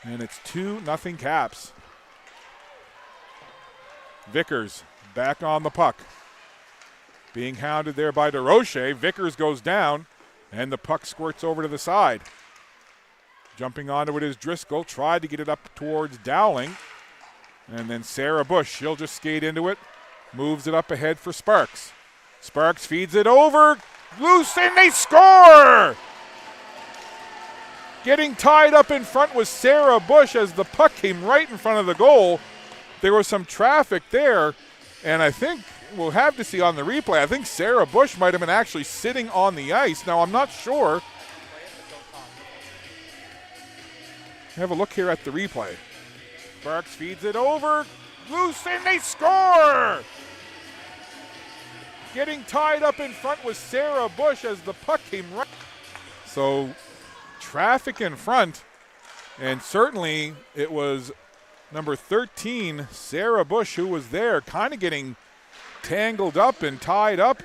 and it's 2-0 Caps. Vickers back on the puck. Being hounded there by DeRoche. Vickers goes down, and the puck squirts over to the side. Jumping onto it is Driscoll. Tried to get it up towards Dowling. And then Sarah Bush, she'll just skate into it. Moves it up ahead for Sparks. Sparks feeds it over. Loose, and they score! Getting tied up in front was Sarah Bush as the puck came right in front of the goal. There was some traffic there, and I think we'll have to see on the replay. I think Sarah Bush might have been actually sitting on the ice. Now, I'm not sure. Have a look here at the replay. Sparks feeds it over. Loose, and they score! Getting tied up in front was Sarah Bush as the puck came right. So, traffic in front, and certainly it was number 13, Sarah Bush, who was there, kind of getting tangled up and tied up,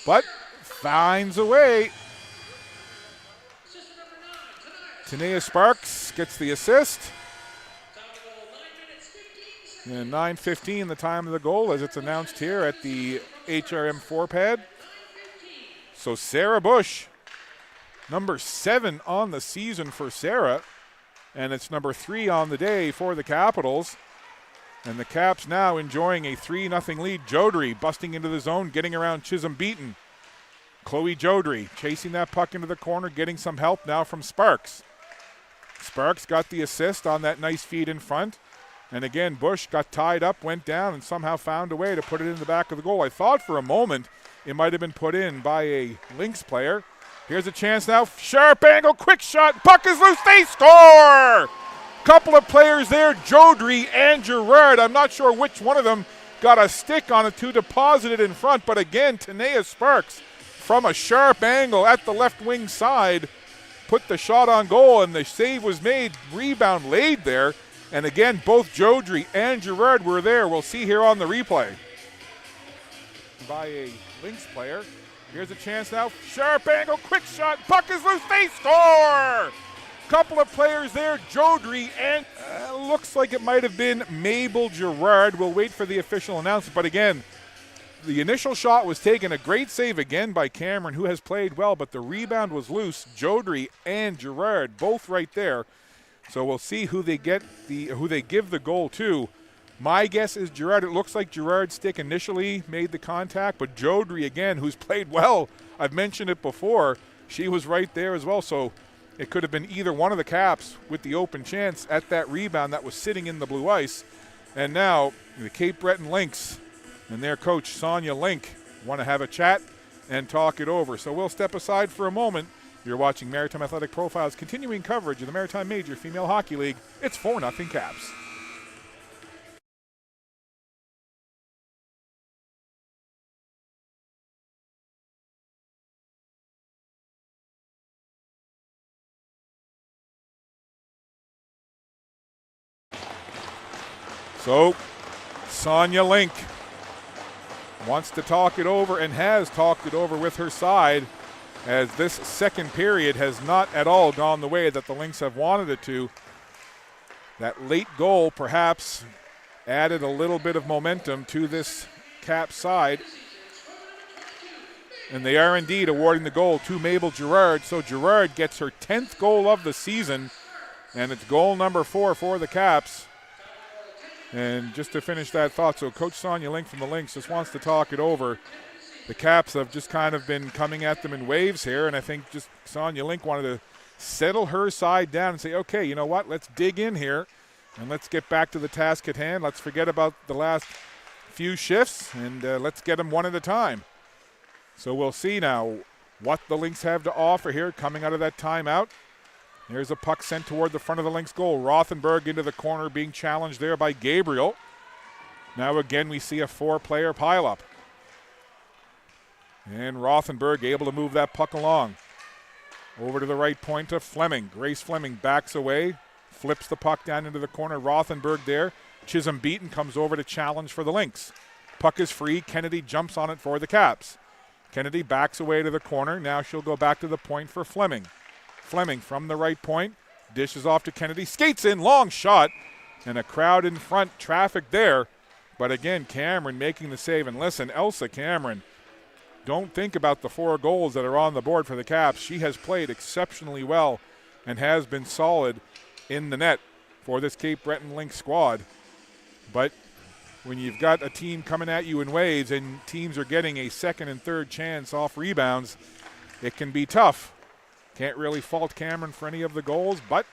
but finds a way. Tanea Sparks gets the assist. And 9:15 the time of the goal as it's announced here at the HRM 4-pad. So Sarah Bush, number 7 on the season for Sarah, and it's number 3 on the day for the Capitals. And the Caps now enjoying a 3-0 lead. Jodry busting into the zone, getting around Chisholm Beaton. Chloe Jodry chasing that puck into the corner, getting some help now from Sparks. Sparks got the assist on that nice feed in front. And again, Bush got tied up, went down, and somehow found a way to put it in the back of the goal. I thought for a moment it might have been put in by a Lynx player. Here's a chance now. Sharp angle, quick shot. Puck is loose. They score! Couple of players there, Jodry and Gerard. I'm not sure which one of them got a stick on it to deposit it in front. But again, Tanea Sparks from a sharp angle at the left wing side put the shot on goal, and the save was made. Rebound laid there. And again, both Jodry and Gerard were there. We'll see here on the replay. By a Lynx player. Here's a chance now. Sharp angle, quick shot. Puck is loose. They score! Couple of players there, Jodry, and looks like it might have been Mabel Gerard. We'll wait for the official announcement. But again, the initial shot was taken. A great save again by Cameron, who has played well, but the rebound was loose. Jodry and Gerard both right there. So we'll see who they give the goal to. My guess is Gerard. It looks like Gerard's stick initially made the contact, but Jodry again, who's played well, I've mentioned it before, she was right there as well. So it could have been either one of the Caps with the open chance at that rebound that was sitting in the blue ice. And now the Cape Breton Lynx and their coach Sonia Link want to have a chat and talk it over. So we'll step aside for a moment. You're watching Maritime Athletic Profile's continuing coverage of the Maritime Major Female Hockey League. It's 4-0 Caps. So, Sonia Link wants to talk it over and has talked it over with her side, as this second period has not at all gone the way that the Lynx have wanted it to. That late goal perhaps added a little bit of momentum to this Cap side. And they are indeed awarding the goal to Mabel Gerard. So Gerard gets her 10th goal of the season, and it's goal number 4 for the Caps. And just to finish that thought, so Coach Sonia Link from the Lynx just wants to talk it over. The Caps have just kind of been coming at them in waves here, and I think just Sonia Link wanted to settle her side down and say, okay, you know what, let's dig in here, and let's get back to the task at hand. Let's forget about the last few shifts, and let's get them one at a time. So we'll see now what the Lynx have to offer here coming out of that timeout. There's a puck sent toward the front of the Lynx goal. Rothenberg into the corner, being challenged there by Gabriel. Now again we see a 4-player pileup. And Rothenberg able to move that puck along. Over to the right point of Fleming. Grace Fleming backs away, flips the puck down into the corner. Rothenberg there. Chisholm Beaton comes over to challenge for the Lynx. Puck is free. Kennedy jumps on it for the Caps. Kennedy backs away to the corner. Now she'll go back to the point for Fleming. Fleming from the right point. Dishes off to Kennedy. Skates in. Long shot. And a crowd in front. Traffic there. But again, Cameron making the save. And listen, Elsa Cameron, don't think about the 4 goals that are on the board for the Caps. She has played exceptionally well and has been solid in the net for this Cape Breton Lynx squad. But when you've got a team coming at you in waves and teams are getting a second and third chance off rebounds, it can be tough. Can't really fault Cameron for any of the goals, but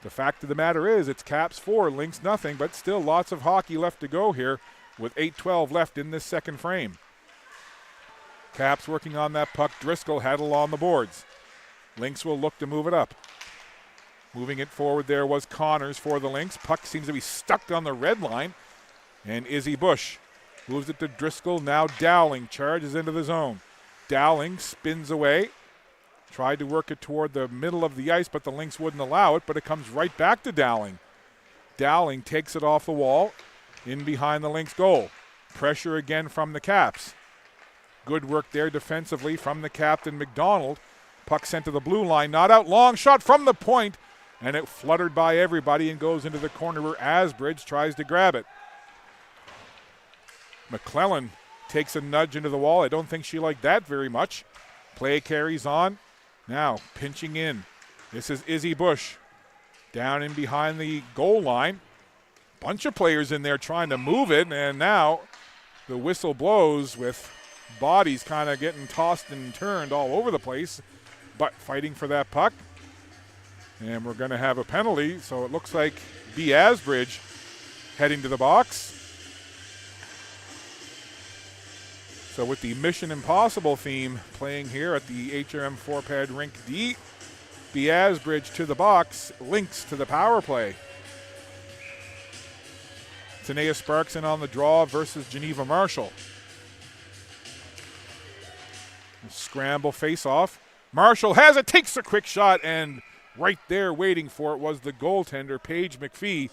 the fact of the matter is it's Caps 4, Lynx nothing, but still lots of hockey left to go here with 8:12 left in this second frame. Caps working on that puck. Driscoll had it on the boards. Lynx will look to move it up. Moving it forward there was Connors for the Lynx. Puck seems to be stuck on the red line. And Izzy Bush moves it to Driscoll. Now Dowling charges into the zone. Dowling spins away. Tried to work it toward the middle of the ice, but the Lynx wouldn't allow it, but it comes right back to Dowling. Dowling takes it off the wall in behind the Lynx goal. Pressure again from the Caps. Good work there defensively from the captain, McDonald. Puck sent to the blue line, not out. Long shot from the point, and it fluttered by everybody and goes into the corner where Asbridge tries to grab it. McClellan takes a nudge into the wall. I don't think she liked that very much. Play carries on. Now pinching in. This is Izzy Bush. Down in behind the goal line. Bunch of players in there trying to move it, and now the whistle blows with bodies kind of getting tossed and turned all over the place, but fighting for that puck. And we're going to have a penalty, so it looks like B. Asbridge heading to the box. So with the Mission Impossible theme playing here at the HRM 4-pad Rink D, B. Asbridge to the box, Lynx to the power play. Tanea Sparks in on the draw versus Geneva Marshall. Scramble face-off. Marshall has it, takes a quick shot, and right there waiting for it was the goaltender, Paige McPhee.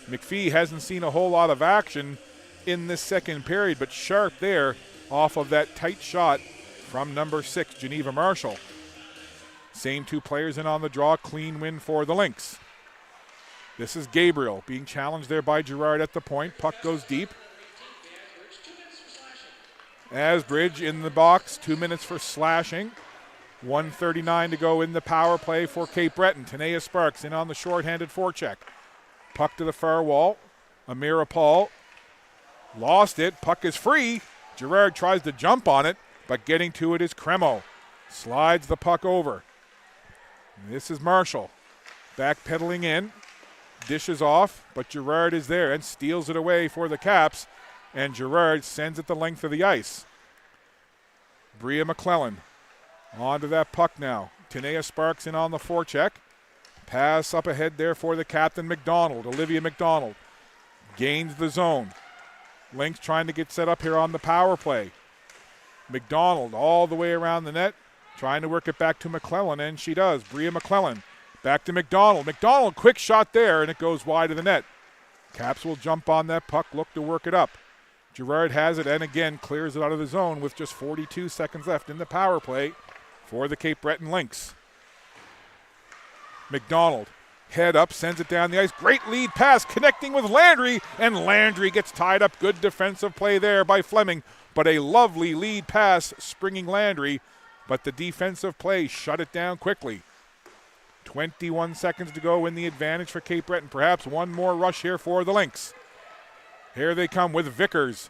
McPhee hasn't seen a whole lot of action in this second period, but sharp there off of that tight shot from number 6, Geneva Marshall. Same 2 players in on the draw, clean win for the Lynx. This is Gabriel being challenged there by Gerard at the point. Puck goes deep. Asbridge in the box, 2 minutes for slashing. 1:39 to go in the power play for Cape Breton. Tanea Sparks in on the shorthanded forecheck. Puck to the far wall. Amira Paul lost it. Puck is free. Gerard tries to jump on it, but getting to it is Cremo. Slides the puck over. This is Marshall. Backpedaling in. Dishes off, but Gerard is there and steals it away for the Caps, and Gerard sends it the length of the ice. Bria McClellan onto that puck now. Tanea Sparks in on the forecheck. Pass up ahead there for the captain, McDonald. Olivia McDonald gains the zone. Lynx trying to get set up here on the power play. McDonald all the way around the net, trying to work it back to McClellan, and she does. Bria McClellan back to McDonald. McDonald, quick shot there, and it goes wide of the net. Caps will jump on that puck, look to work it up. Gerard has it, and again clears it out of the zone with just 42 seconds left in the power play for the Cape Breton Lynx. McDonald, head up, sends it down the ice. Great lead pass, connecting with Landry, and Landry gets tied up. Good defensive play there by Fleming, but a lovely lead pass springing Landry, but the defensive play shut it down quickly. 21 seconds to go in the advantage for Cape Breton. Perhaps one more rush here for the Lynx. Here they come with Vickers.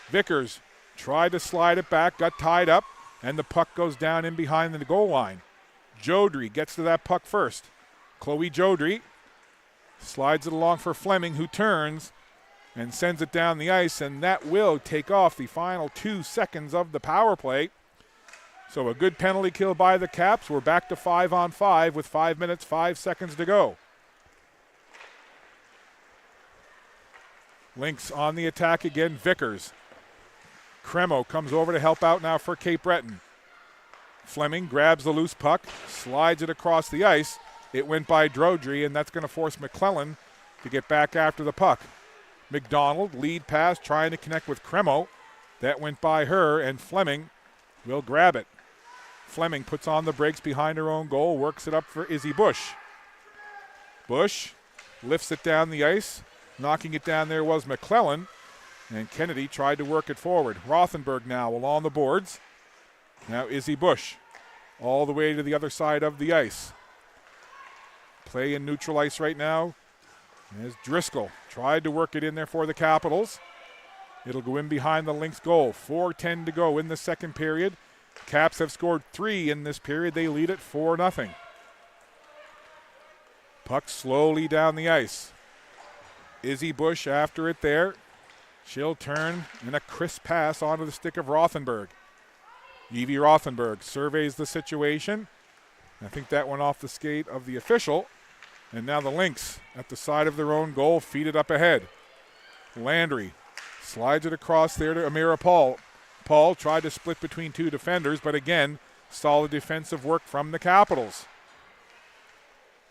Vickers tried to slide it back, got tied up, and the puck goes down in behind the goal line. Jodry gets to that puck first. Chloe Jodry slides it along for Fleming, who turns and sends it down the ice, and that will take off the final 2 seconds of the power play. So a good penalty kill by the Caps. We're back to 5-on-5 with 5 minutes, 5 seconds to go. Lynx on the attack again, Vickers. Cremo comes over to help out now for Cape Breton. Fleming grabs the loose puck, slides it across the ice. It went by Drodry, and that's going to force McClellan to get back after the puck. McDonald, lead pass, trying to connect with Cremo. That went by her, and Fleming will grab it. Fleming puts on the brakes behind her own goal, works it up for Izzy Bush. Bush lifts it down the ice. Knocking it down there was McClellan, and Kennedy tried to work it forward. Rothenberg now along the boards. Now Izzy Bush all the way to the other side of the ice. Play in neutral ice right now as Driscoll tried to work it in there for the Capitals. It'll go in behind the Lynx goal. 4:10 to go in the second period. Caps have scored 3 in this period. They lead it 4-0. Puck slowly down the ice. Izzy Bush after it there. She'll turn in a crisp pass onto the stick of Rothenberg. Evie Rothenberg surveys the situation. I think that went off the skate of the official. And now the Lynx at the side of their own goal, feed it up ahead. Landry slides it across there to Amira Paul. Paul tried to split between two defenders, but again, solid defensive work from the Capitals.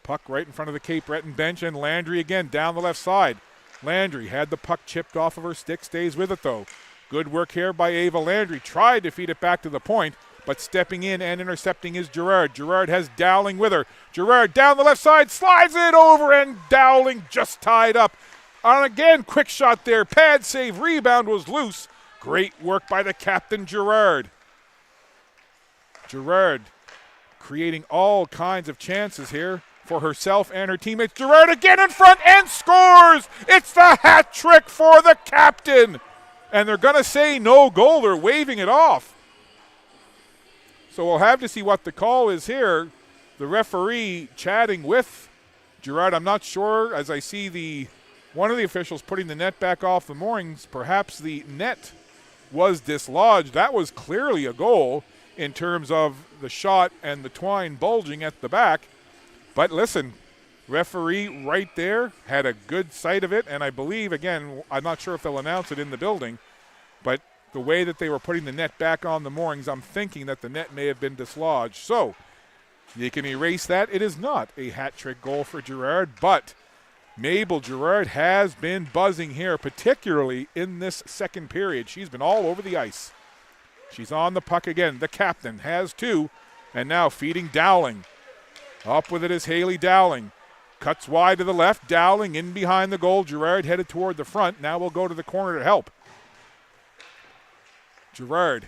Puck right in front of the Cape Breton bench, and Landry again down the left side. Landry had the puck chipped off of her stick, stays with it though. Good work here by Ava Landry. Tried to feed it back to the point, but stepping in and intercepting is Gerard. Gerard has Dowling with her. Gerard down the left side, slides it over, and Dowling just tied up. On again, quick shot there, pad save, rebound was loose. Great work by the captain, Gerard. Gerard creating all kinds of chances here for herself and her teammates. Gerard again in front and scores! It's the hat trick for the captain! And they're going to say no goal. They're waving it off. So we'll have to see what the call is here. The referee chatting with Gerard. I'm not sure, as I see one of the officials putting the net back off the moorings. Perhaps the net was dislodged. That was clearly a goal in terms of the shot and the twine bulging at the back. But listen, referee right there had a good sight of it, and I believe, again, I'm not sure if they'll announce it in the building, but the way that they were putting the net back on the moorings, I'm thinking that the net may have been dislodged. So you can erase that. It is not a hat trick goal for Gerard, but Mabel Gerard has been buzzing here, particularly in this second period. She's been all over the ice. She's on the puck again. The captain has 2, and now feeding Dowling. Up with it is Haley Dowling. Cuts wide to the left. Dowling in behind the goal. Gerard headed toward the front. Now we'll go to the corner to help. Gerard.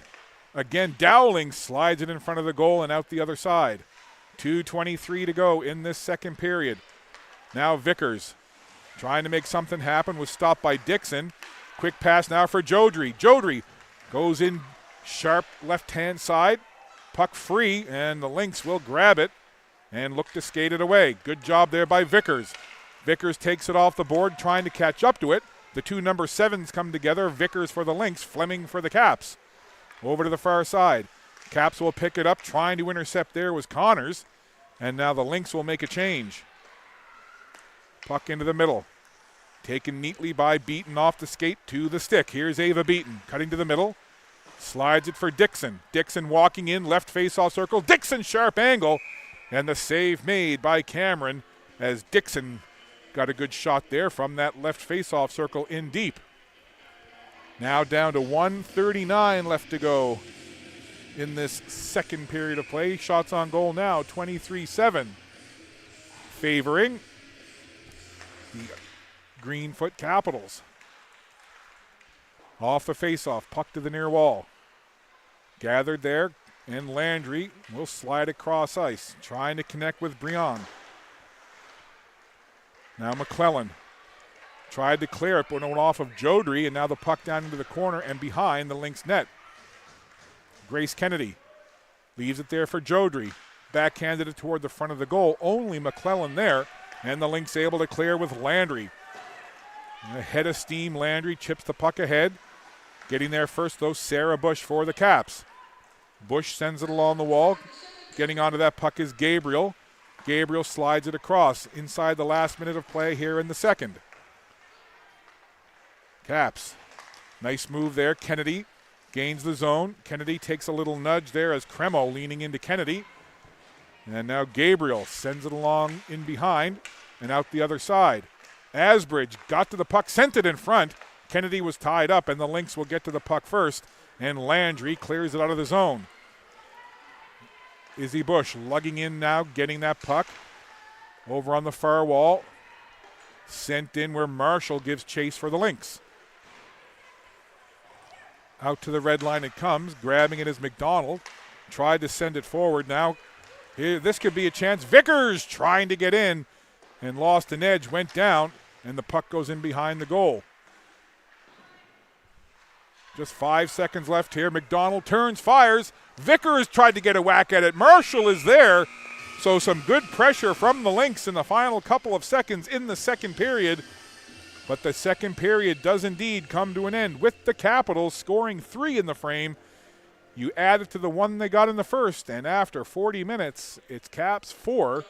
Again, Dowling slides it in front of the goal and out the other side. 2:23 to go in this second period. Now Vickers trying to make something happen, was stopped by Dixon. Quick pass now for Jodry. Jodry goes in sharp left-hand side. Puck free, and the Lynx will grab it and look to skate it away. Good job there by Vickers. Vickers takes it off the board, trying to catch up to it. The 2 number 7s come together. Vickers for the Lynx, Fleming for the Caps. Over to the far side. Caps will pick it up. Trying to intercept there was Connors. And now the Lynx will make a change. Puck into the middle. Taken neatly by Beaton off the skate to the stick. Here's Ava Beaton cutting to the middle. Slides it for Dixon. Dixon walking in, left face-off circle. Dixon sharp angle. And the save made by Cameron as Dixon got a good shot there from that left face-off circle in deep. Now down to 1:39 left to go in this second period of play. Shots on goal now, 23-7. Favoring the Greenfoot Capitals. Off the face-off, puck to the near wall. Gathered there, and Landry will slide across ice, trying to connect with Briand. Now McClellan tried to clear it, but went off of Jodry, and now the puck down into the corner and behind the Lynx net. Grace Kennedy leaves it there for Jodry. Backhanded it toward the front of the goal. Only McClellan there, and the Lynx able to clear with Landry. A head of steam, Landry chips the puck ahead. Getting there first, though, Sarah Bush for the Caps. Bush sends it along the wall. Getting onto that puck is Gabriel. Gabriel slides it across inside the last minute of play here in the second. Caps. Nice move there. Kennedy gains the zone. Kennedy takes a little nudge there as Cremo leaning into Kennedy. And now Gabriel sends it along in behind and out the other side. Asbridge got to the puck, sent it in front. Kennedy was tied up, and the Lynx will get to the puck first, and Landry clears it out of the zone. Izzy Bush lugging in now, getting that puck over on the far wall. Sent in where Marshall gives chase for the Lynx. Out to the red line it comes. Grabbing it is McDonald. Tried to send it forward. Now here, this could be a chance. Vickers trying to get in and lost an edge, went down, and the puck goes in behind the goal. Just 5 seconds left here. McDonald turns, fires. Vickers tried to get a whack at it. Marshall is there. So some good pressure from the Lynx in the final couple of seconds in the second period. But the second period does indeed come to an end with the Capitals scoring 3 in the frame. You add it to the 1 they got in the first, and after 40 minutes, it's Caps 4,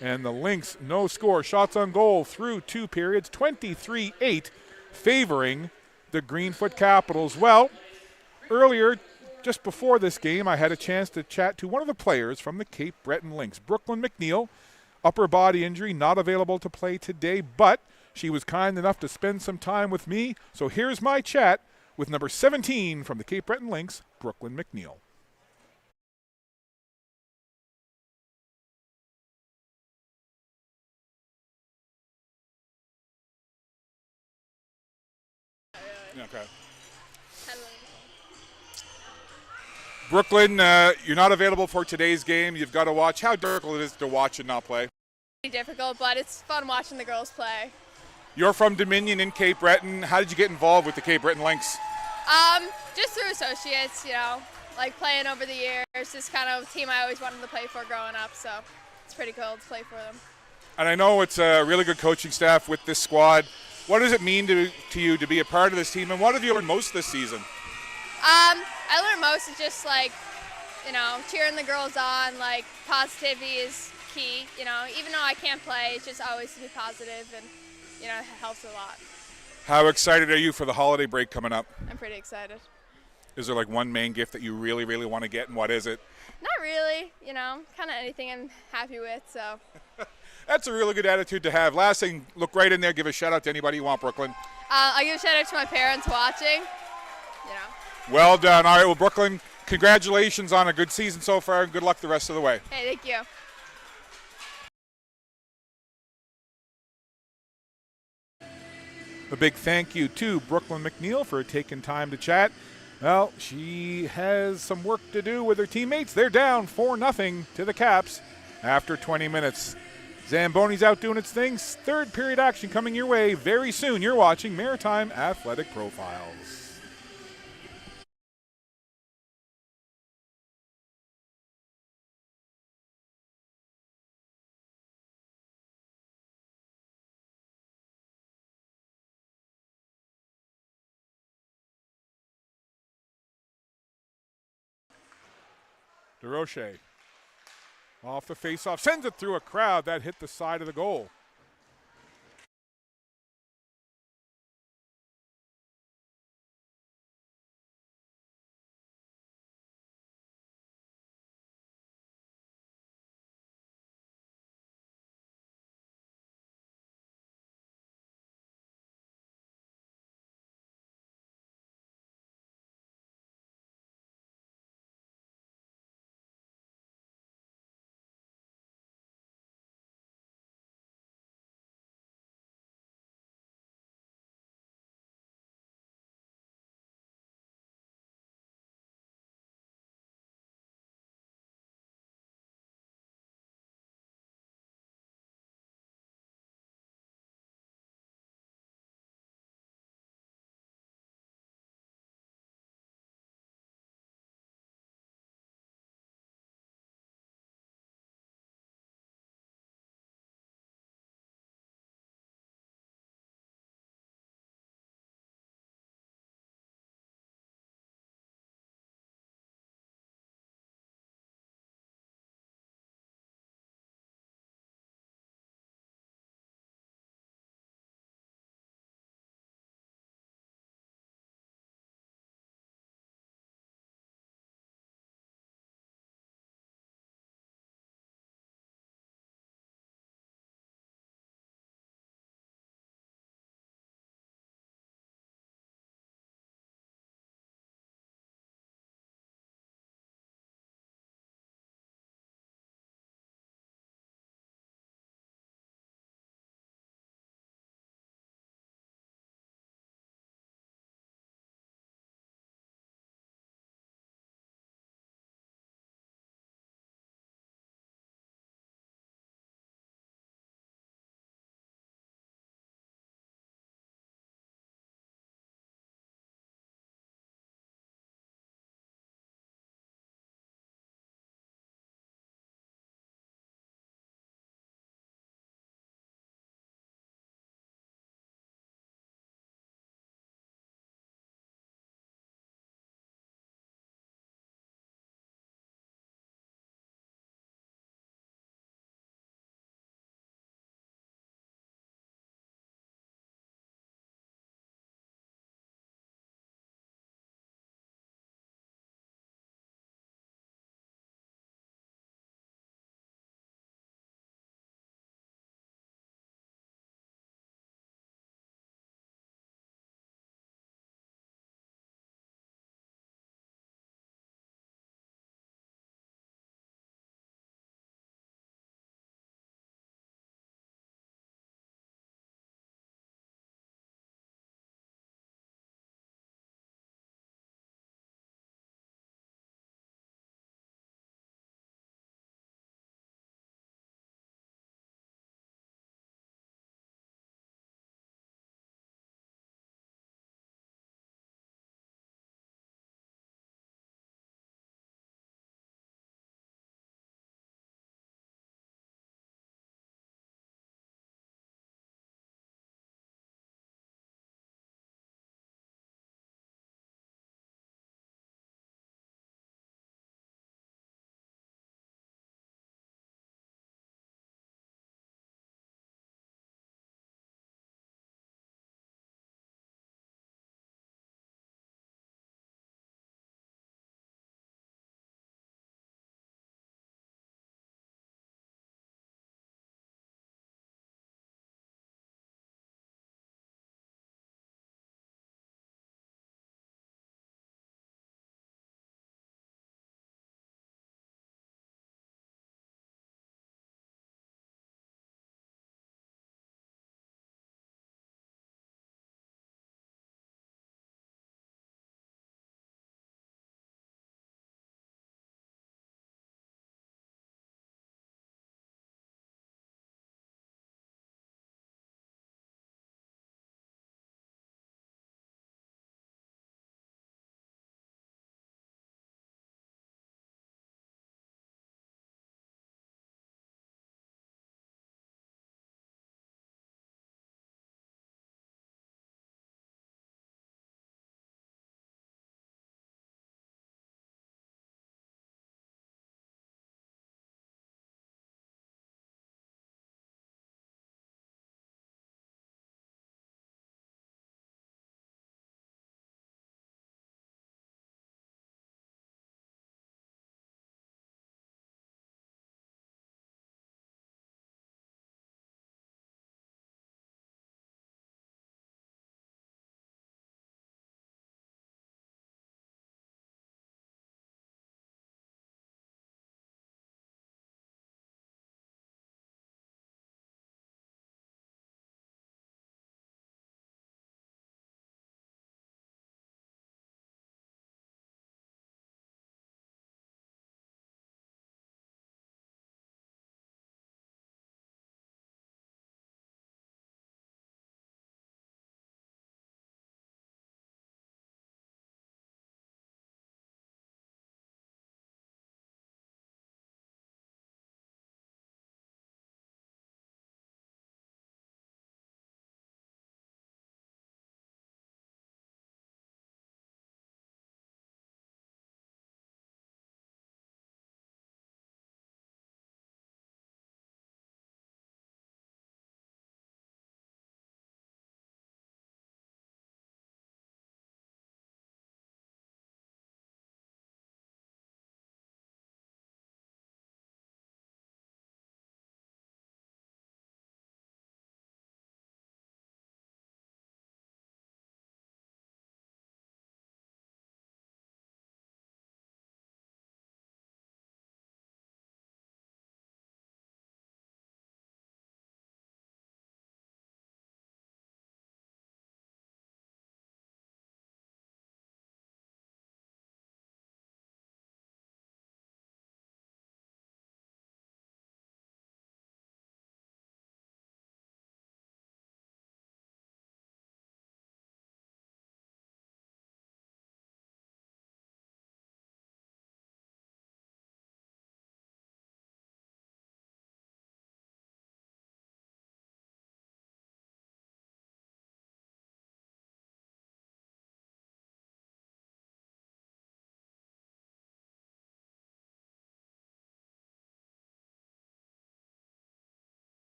and the Lynx no score. Shots on goal through 2 periods, 23-8, favoring the Greenfoot Capitals. Well, earlier, just before this game, I had a chance to chat to one of the players from the Cape Breton Lynx, Brooklyn McNeil. Upper body injury, not available to play today, but she was kind enough to spend some time with me. So here's my chat with number 17 from the Cape Breton Lynx, Brooklyn McNeil. Okay. Brooklyn, you're not available for today's game. You've got to watch. How difficult it is to watch and not play? Difficult, but it's fun watching the girls play. You're from Dominion in Cape Breton. How did you get involved with the Cape Breton Lynx? Just through associates, you know, like playing over the years. Just kind of a team I always wanted to play for growing up, so it's pretty cool to play for them. And I know it's a really good coaching staff with this squad. What does it mean to you to be a part of this team, and what have you learned most this season? I learned most is just like, you know, cheering the girls on. Like positivity is key. You know, even though I can't play, it's just always to be positive, and you know, it helps a lot. How excited are you for the holiday break coming up? I'm pretty excited. Is there like one main gift that you really, really want to get, and what is it? Not really. You know, kind of anything I'm happy with. So. That's a really good attitude to have. Last thing, look right in there. Give a shout out to anybody you want, Brooklyn. I'll give a shout out to my parents watching. You know. Well done. All right, well, Brooklyn, congratulations on a good season so far, and good luck the rest of the way. Hey, thank you. A big thank you to Brooklyn McNeil for taking time to chat. Well, she has some work to do with her teammates. They're down 4-0 to the Caps after 20 minutes. Zamboni's out doing its things. Third period action coming your way very soon. You're watching Maritime Athletic Profiles. DeRoche off the faceoff, sends it through a crowd that hit the side of the goal.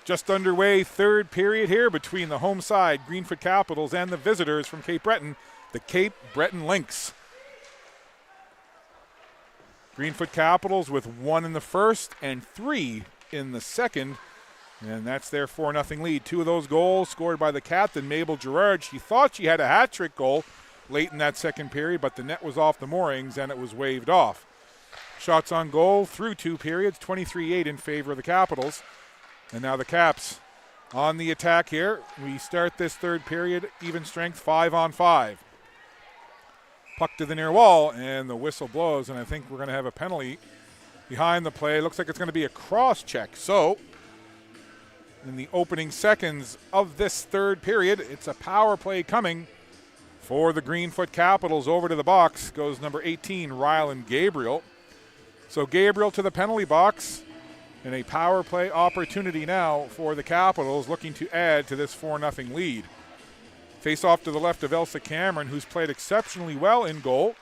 Just underway, third period here between the home side, Greenfoot Capitals, and the visitors from Cape Breton, the Cape Breton Lynx. Greenfoot Capitals with 1 in the first and 3 in the second. And that's their 4-0 lead. 2 of those goals scored by the captain, Mabel Gerard. She thought she had a hat-trick goal late in that second period, but the net was off the moorings and it was waved off. Shots on goal through 2 periods, 23-8 in favor of the Capitals. And now the Caps on the attack here. We start this third period, even strength, 5-on-5. Puck to the near wall, and the whistle blows, and I think we're going to have a penalty behind the play. Looks like it's going to be a cross check. So, in the opening seconds of this third period, it's a power play coming for the Greenfoot Capitals. Over to the box goes number 18, Rylan Gabriel. So Gabriel to the penalty box, and a power play opportunity now for the Capitals, looking to add to this 4-0 lead. Face off to the left of Elsa Cameron, who's played exceptionally well in goal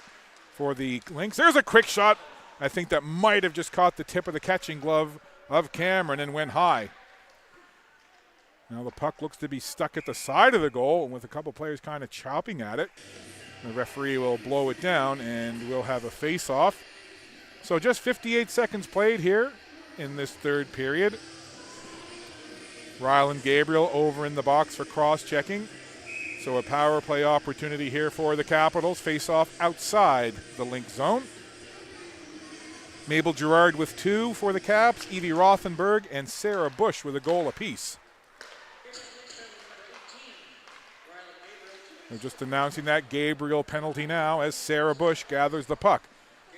for the Lynx. There's a quick shot. I think that might have just caught the tip of the catching glove of Cameron and went high. Now the puck looks to be stuck at the side of the goal, and with a couple players kind of chopping at it, the referee will blow it down and we'll have a face-off. So just 58 seconds played here in this third period. Rylan Gabriel over in the box for cross-checking. So a power play opportunity here for the Capitals. Face-off outside the Lynx zone. Mabel Gerard with 2 for the Caps. Evie Rothenberg and Sarah Bush with a goal apiece. They're just announcing that Gabriel penalty now as Sarah Bush gathers the puck.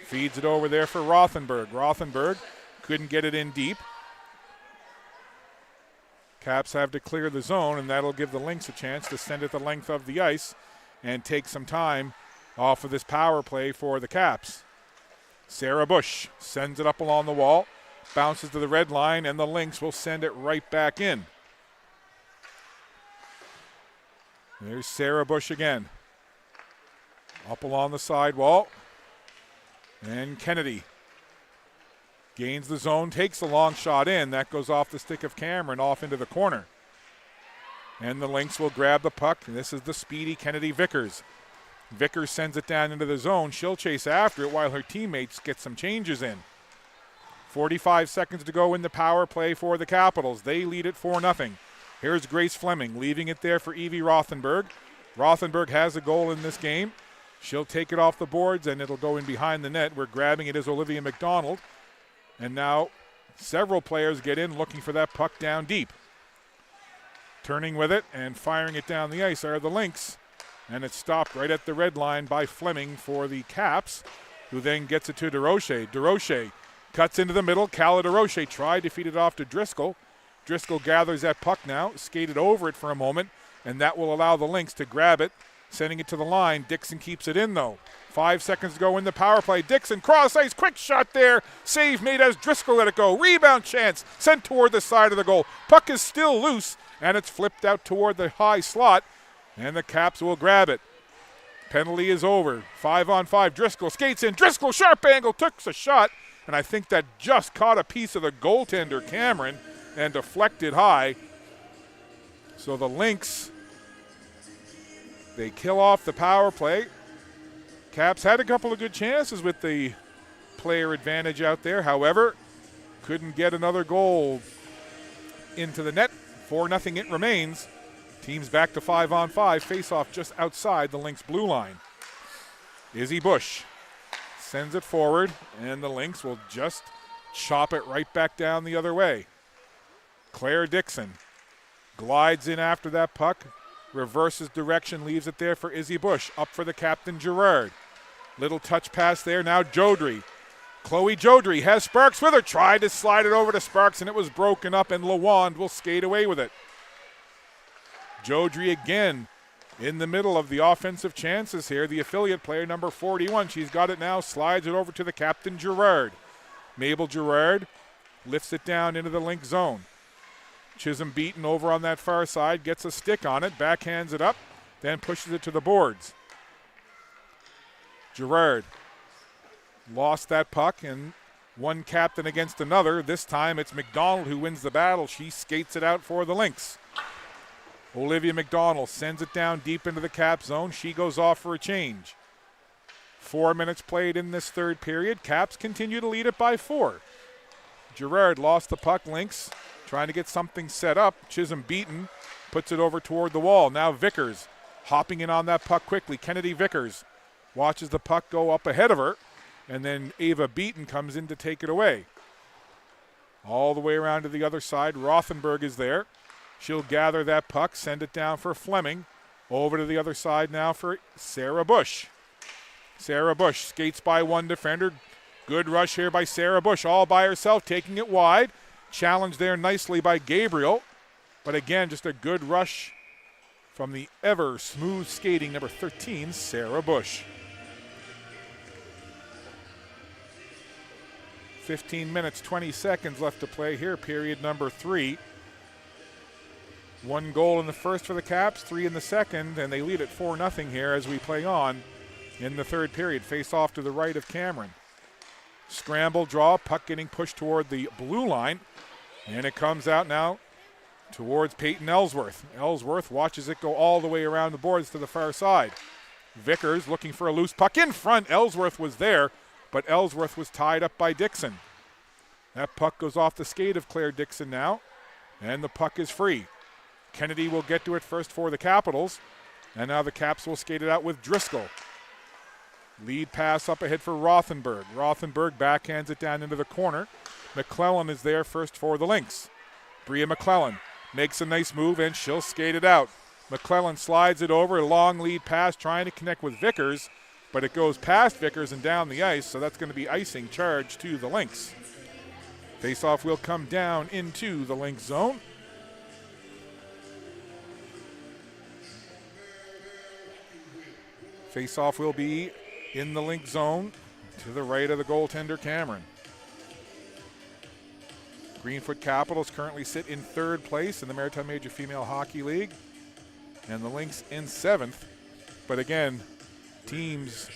Feeds it over there for Rothenberg. Rothenberg couldn't get it in deep. Caps have to clear the zone, and that'll give the Lynx a chance to send it the length of the ice and take some time off of this power play for the Caps. Sarah Bush sends it up along the wall, bounces to the red line, and the Lynx will send it right back in. There's Sarah Bush again. Up along the side wall. And Kennedy gains the zone, takes a long shot in. That goes off the stick of Cameron, off into the corner. And the Lynx will grab the puck. And this is the speedy Kennedy Vickers. Vickers sends it down into the zone. She'll chase after it while her teammates get some changes in. 45 seconds to go in the power play for the Capitals. They lead it 4-0. Here's Grace Fleming leaving it there for Evie Rothenberg. Rothenberg has a goal in this game. She'll take it off the boards and it'll go in behind the net. Where grabbing it is Olivia McDonald. And now several players get in looking for that puck down deep. Turning with it and firing it down the ice are the Lynx. And it's stopped right at the red line by Fleming for the Caps, who then gets it to DeRoche. DeRoche cuts into the middle. Cala DeRoche tried to feed it off to Driscoll. Driscoll gathers that puck now, skated over it for a moment, and that will allow the Lynx to grab it, sending it to the line. Dixon keeps it in, though. 5 seconds to go in the power play. Dixon, cross ice, quick shot there. Save made as Driscoll let it go. Rebound chance, sent toward the side of the goal. Puck is still loose, and it's flipped out toward the high slot, and the Caps will grab it. Penalty is over. 5-on-5. Driscoll skates in. Driscoll, sharp angle, took a shot, and I think that just caught a piece of the goaltender, Cameron, and deflected high. So the Lynx, they kill off the power play. Caps had a couple of good chances with the player advantage out there. However, couldn't get another goal into the net. 4-0 it remains. Teams back to 5-on-5. Face-off just outside the Lynx blue line. Izzy Bush sends it forward, and the Lynx will just chop it right back down the other way. Claire Dixon glides in after that puck, reverses direction, leaves it there for Izzy Bush. Up for the captain, Gerard. Little touch pass there, now Jodry. Chloe Jodry has Sparks with her, tried to slide it over to Sparks, and it was broken up, and Lawand will skate away with it. Jodry again in the middle of the offensive chances here. The affiliate player, number 41, she's got it now, slides it over to the captain, Gerard. Mabel Gerard lifts it down into the Lynx zone. Chisholm beaten over on that far side, gets a stick on it, backhands it up, then pushes it to the boards. Gerard lost that puck, and One captain against another. This time it's McDonald who wins the battle. She skates it out for the Lynx. Olivia McDonald sends it down deep into the cap zone. She goes off for a change. 4 minutes played in this third period. Caps continue to lead it by 4. Girard lost the puck. Lynx trying to get something set up. Chisholm beaten. Puts it over toward the wall. Now Vickers hopping in on that puck quickly. Kennedy Vickers watches the puck go up ahead of her. And then Ava Beaton comes in to take it away. All the way around to the other side. Rothenberg is there. She'll gather that puck, send it down for Fleming. Over to the other side now for Sarah Bush. Sarah Bush skates by one defender. Good rush here by Sarah Bush, all by herself, taking it wide. Challenged there nicely by Gabriel. But again, just a good rush from the ever smooth skating number 13, Sarah Bush. 15 minutes, 20 seconds left to play here, period number 3. 1 goal in the first for the Caps, 3 in the second, and they lead at 4-0 here as we play on in the third period. Face off to the right of Cameron. Scramble draw, puck getting pushed toward the blue line, and it comes out now towards Peyton Ellsworth. Ellsworth watches it go all the way around the boards to the far side. Vickers looking for a loose puck in front. Ellsworth was there, but Ellsworth was tied up by Dixon. That puck goes off the skate of Claire Dixon now, and the puck is free. Kennedy will get to it first for the Capitals, and now the Caps will skate it out with Driscoll. Lead pass up ahead for Rothenberg. Rothenberg backhands it down into the corner. McClellan is there first for the Lynx. Bria McClellan makes a nice move, and she'll skate it out. McClellan slides it over, a long lead pass trying to connect with Vickers, but it goes past Vickers and down the ice, so that's going to be icing charge to the Lynx. Faceoff will come down into the Lynx zone. Faceoff will be in the Lynx zone to the right of the goaltender, Cameron. Greenfoot Capitals currently sit in 3rd place in the Maritime Major Female Hockey League, and the Lynx in 7th. But again, teams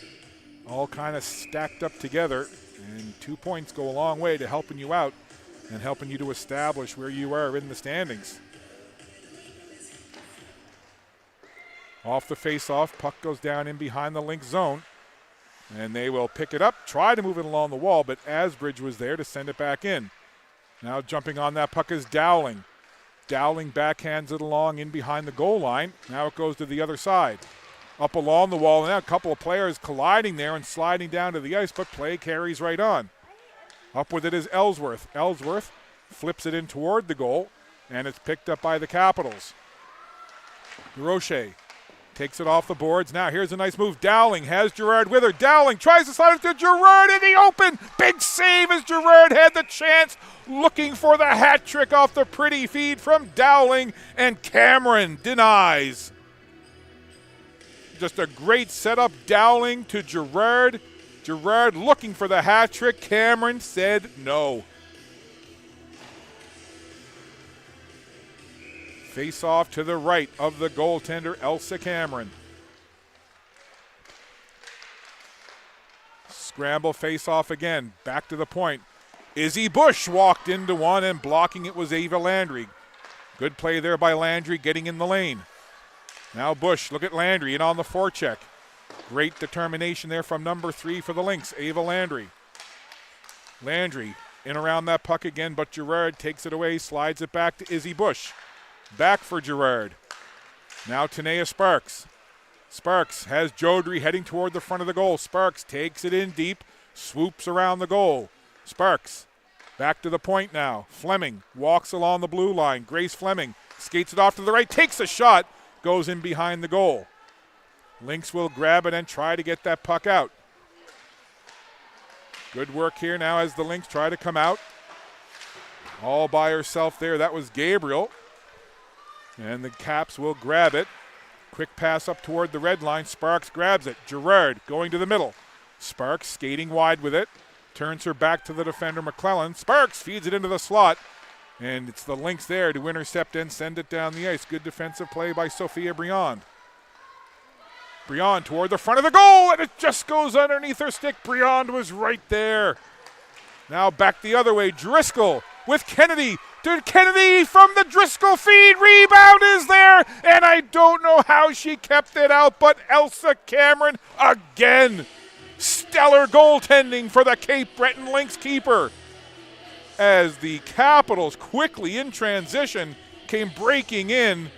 all kind of stacked up together, and 2 points go a long way to helping you out and helping you to establish where you are in the standings. Off the face-off, puck goes down in behind the Lynx zone, and they will pick it up, try to move it along the wall, but Asbridge was there to send it back in. Now jumping on that puck is Dowling. Dowling backhands it along in behind the goal line. Now it goes to the other side. Up along the wall, and now a couple of players colliding there and sliding down to the ice, but play carries right on. Up with it is Ellsworth. Ellsworth flips it in toward the goal, and it's picked up by the Capitals. Roche takes it off the boards. Now here's a nice move. Dowling has Girard with her. Dowling tries to slide it to Girard in the open. Big save as Girard had the chance, looking for the hat trick off the pretty feed from Dowling, and Cameron denies. Just a great setup. Dowling to Girard. Girard looking for the hat trick. Cameron said no. Face off to the right of the goaltender, Elsa Cameron. Scramble face off again. Back to the point. Izzy Bush walked into one, and blocking it was Ava Landry. Good play there by Landry, getting in the lane. Now Bush, look at Landry in on the forecheck. Great determination there from number 3 for the Lynx, Ava Landry. Landry in around that puck again, but Girard takes it away, slides it back to Izzy Bush. Back for Girard. Now Tanea Sparks. Sparks has Jodry heading toward the front of the goal. Sparks takes it in deep, swoops around the goal. Sparks back to the point now. Fleming walks along the blue line. Grace Fleming skates it off to the right, takes a shot, goes in behind the goal. Lynx will grab it and try to get that puck out. Good work here now as the Lynx try to come out. All by herself there. That was Gabriel. And the Caps will grab it. Quick pass up toward the red line. Sparks grabs it. Girard going to the middle. Sparks skating wide with it. Turns her back to the defender, McClellan. Sparks feeds it into the slot. And it's the Lynx there to intercept and send it down the ice. Good defensive play by Sophia Briand. Briand toward the front of the goal, and it just goes underneath her stick. Briand was right there. Now back the other way. Driscoll with Kennedy. Kennedy from the Driscoll feed. Rebound is there. And I don't know how she kept it out, but Elsa Cameron again. Stellar goaltending for the Cape Breton Lynx keeper. As the Capitals quickly in transition came breaking in,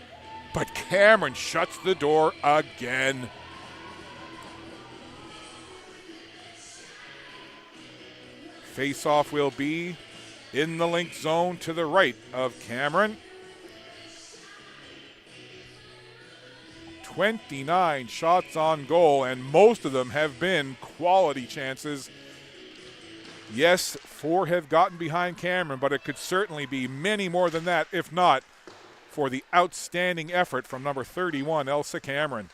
but Cameron shuts the door again. Face-off will be in the Lynx zone to the right of Cameron. 29 shots on goal, and most of them have been quality chances. Yes, 4 have gotten behind Cameron, but it could certainly be many more than that, if not for the outstanding effort from number 31, Elsa Cameron.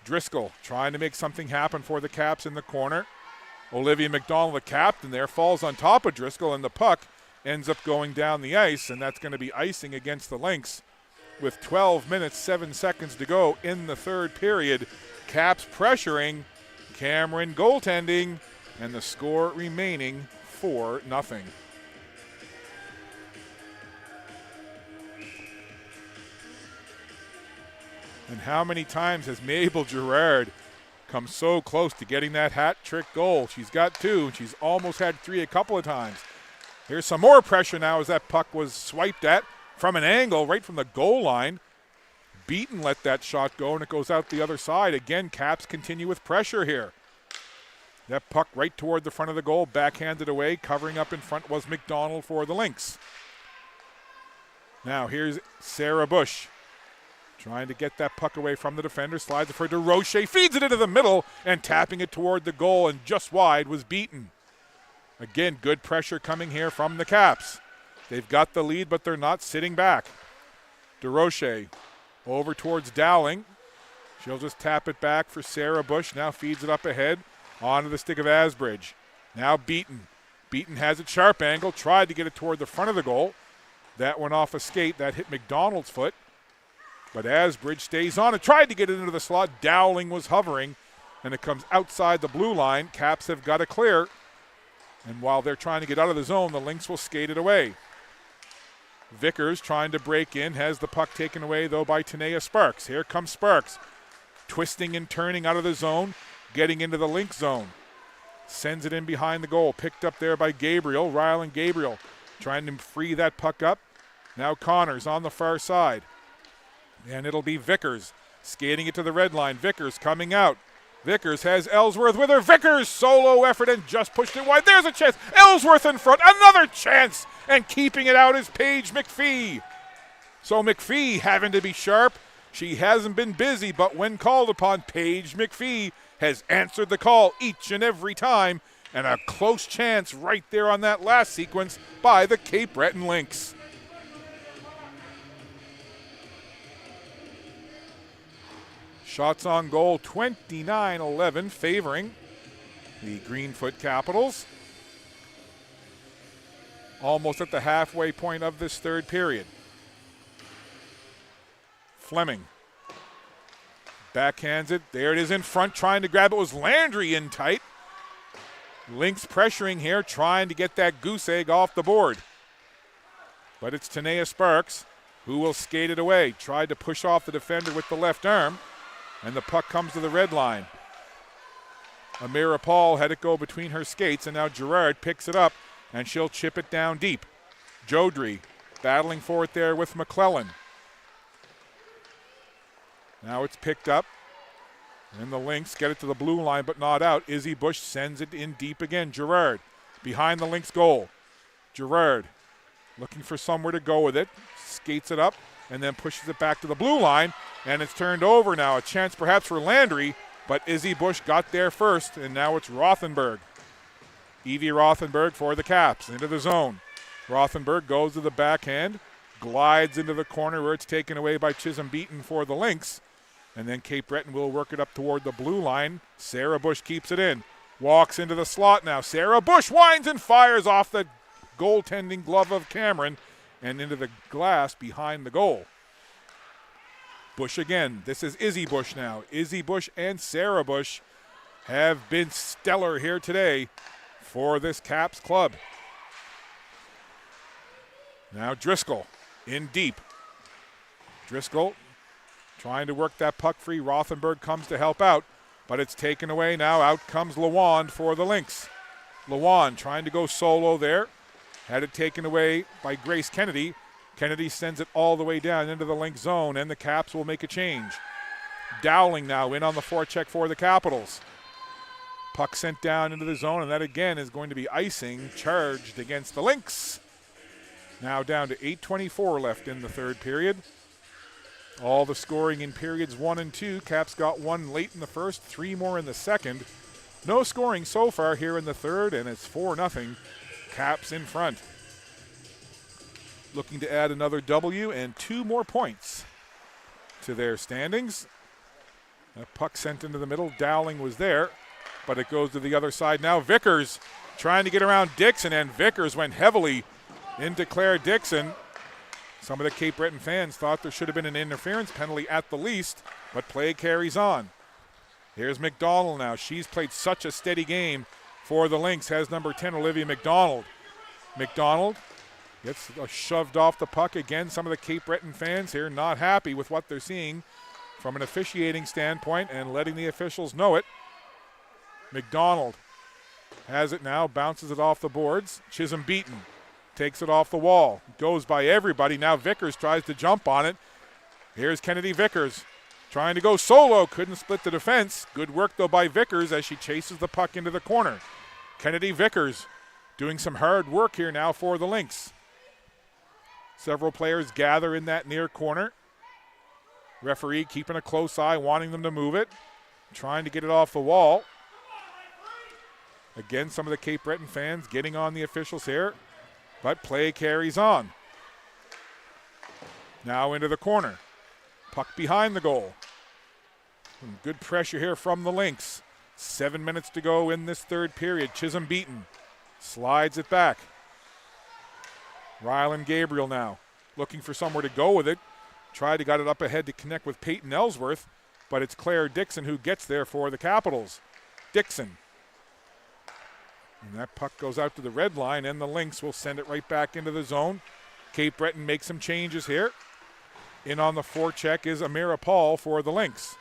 Driscoll trying to make something happen for the Caps in the corner. Olivia McDonald, the captain there, falls on top of Driscoll, and the puck ends up going down the ice, and that's going to be icing against the Lynx. With 12 minutes, 7 seconds to go in the third period. Caps pressuring, Cameron goaltending, and the score remaining 4-0. And how many times has Mabel Gerard come so close to getting that hat trick goal? She's got 2. She's almost had 3 a couple of times. Here's some more pressure now as that puck was swiped at from an angle right from the goal line. Beaton let that shot go, and it goes out the other side. Again, Caps continue with pressure here. That puck right toward the front of the goal, backhanded away. Covering up in front was McDonald for the Lynx. Now here's Sarah Bush. Trying to get that puck away from the defender. Slides it for DeRoche. Feeds it into the middle and tapping it toward the goal, and just wide was Beaton. Again, good pressure coming here from the Caps. They've got the lead, but they're not sitting back. DeRoche over towards Dowling. She'll just tap it back for Sarah Bush. Now feeds it up ahead onto the stick of Asbridge. Now Beaton. Beaton has it sharp angle. Tried to get it toward the front of the goal. That went off a skate. That hit McDonald's foot. But Asbridge stays on and tried to get it into the slot. Dowling was hovering, and it comes outside the blue line. Caps have got to clear. And while they're trying to get out of the zone, the Lynx will skate it away. Vickers trying to break in, has the puck taken away, though, by Tanea Sparks. Here comes Sparks, twisting and turning out of the zone, getting into the Lynx zone. Sends it in behind the goal, picked up there by Gabriel. Rylan Gabriel trying to free that puck up. Now Connors on the far side. And it'll be Vickers skating it to the red line. Vickers coming out. Vickers has Ellsworth with her. Vickers solo effort and just pushed it wide. There's a chance. Ellsworth in front. Another chance. And keeping it out is Paige McPhee. So McPhee having to be sharp. She hasn't been busy, but when called upon, Paige McPhee has answered the call each and every time. And a close chance right there on that last sequence by the Cape Breton Lynx. Shots on goal, 29-11, favoring the Greenfoot Capitals. Almost at the halfway point of this third period. Fleming backhands it. There it is in front, trying to grab it. Was Landry in tight. Lynx pressuring here, trying to get that goose egg off the board. But it's Tanea Sparks who will skate it away. Tried to push off the defender with the left arm. And the puck comes to the red line. Amira Paul had it go between her skates, and now Gerard picks it up, and she'll chip it down deep. Jodry battling for it there with McClellan. Now it's picked up, and the Lynx get it to the blue line, but not out. Izzy Bush sends it in deep again. Gerard behind the Lynx goal. Gerard looking for somewhere to go with it. Skates it up, and then pushes it back to the blue line. And it's turned over now. A chance perhaps for Landry, but Izzy Bush got there first, and now it's Rothenberg. Evie Rothenberg for the Caps into the zone. Rothenberg goes to the backhand, glides into the corner where it's taken away by Chisholm Beaton for the Lynx. And then Cape Breton will work it up toward the blue line. Sarah Bush keeps it in. Walks into the slot now. Sarah Bush winds and fires off the goaltending glove of Cameron and into the glass behind the goal. Bush again. This is Izzy Bush now. Izzy Bush and Sarah Bush have been stellar here today for this Caps club. Now Driscoll in deep. Driscoll trying to work that puck free. Rothenberg comes to help out, but it's taken away now. Out comes Lawand for the Lynx. Lawand trying to go solo there. Had it taken away by Grace Kennedy. Kennedy sends it all the way down into the Lynx zone, and the Caps will make a change. Dowling now in on the forecheck for the Capitals. Puck sent down into the zone, and that again is going to be icing charged against the Lynx. Now down to 8:24 left in the third period. All the scoring in periods 1 and 2. Caps got one late in the first, 3 more in the second. No scoring so far here in the third, and it's 4-0. Caps in front. Looking to add another W and 2 more points to their standings. That puck sent into the middle. Dowling was there, but it goes to the other side now. Vickers trying to get around Dixon, and Vickers went heavily into Claire Dixon. Some of the Cape Breton fans thought there should have been an interference penalty at the least, but play carries on. Here's McDonald now. She's played such a steady game for the Lynx. Has number 10, Olivia McDonald. McDonald gets shoved off the puck again. Some of the Cape Breton fans here not happy with what they're seeing from an officiating standpoint and letting the officials know it. McDonald has it now, bounces it off the boards. Chisholm beaten. Takes it off the wall. Goes by everybody. Now Vickers tries to jump on it. Here's Kennedy Vickers trying to go solo. Couldn't split the defense. Good work, though, by Vickers as she chases the puck into the corner. Kennedy Vickers doing some hard work here now for the Lynx. Several players gather in that near corner. Referee keeping a close eye, wanting them to move it. Trying to get it off the wall. Again, some of the Cape Breton fans getting on the officials here. But play carries on. Now into the corner. Puck behind the goal. Some good pressure here from the Lynx. 7 minutes to go in this third period. Chisholm beaten. Slides it back. Rylan Gabriel now looking for somewhere to go with it. Tried to get it up ahead to connect with Peyton Ellsworth, but it's Claire Dixon who gets there for the Capitals. Dixon. And that puck goes out to the red line, and the Lynx will send it right back into the zone. Cape Breton makes some changes here. In on the forecheck is Amira Paul for the Lynx.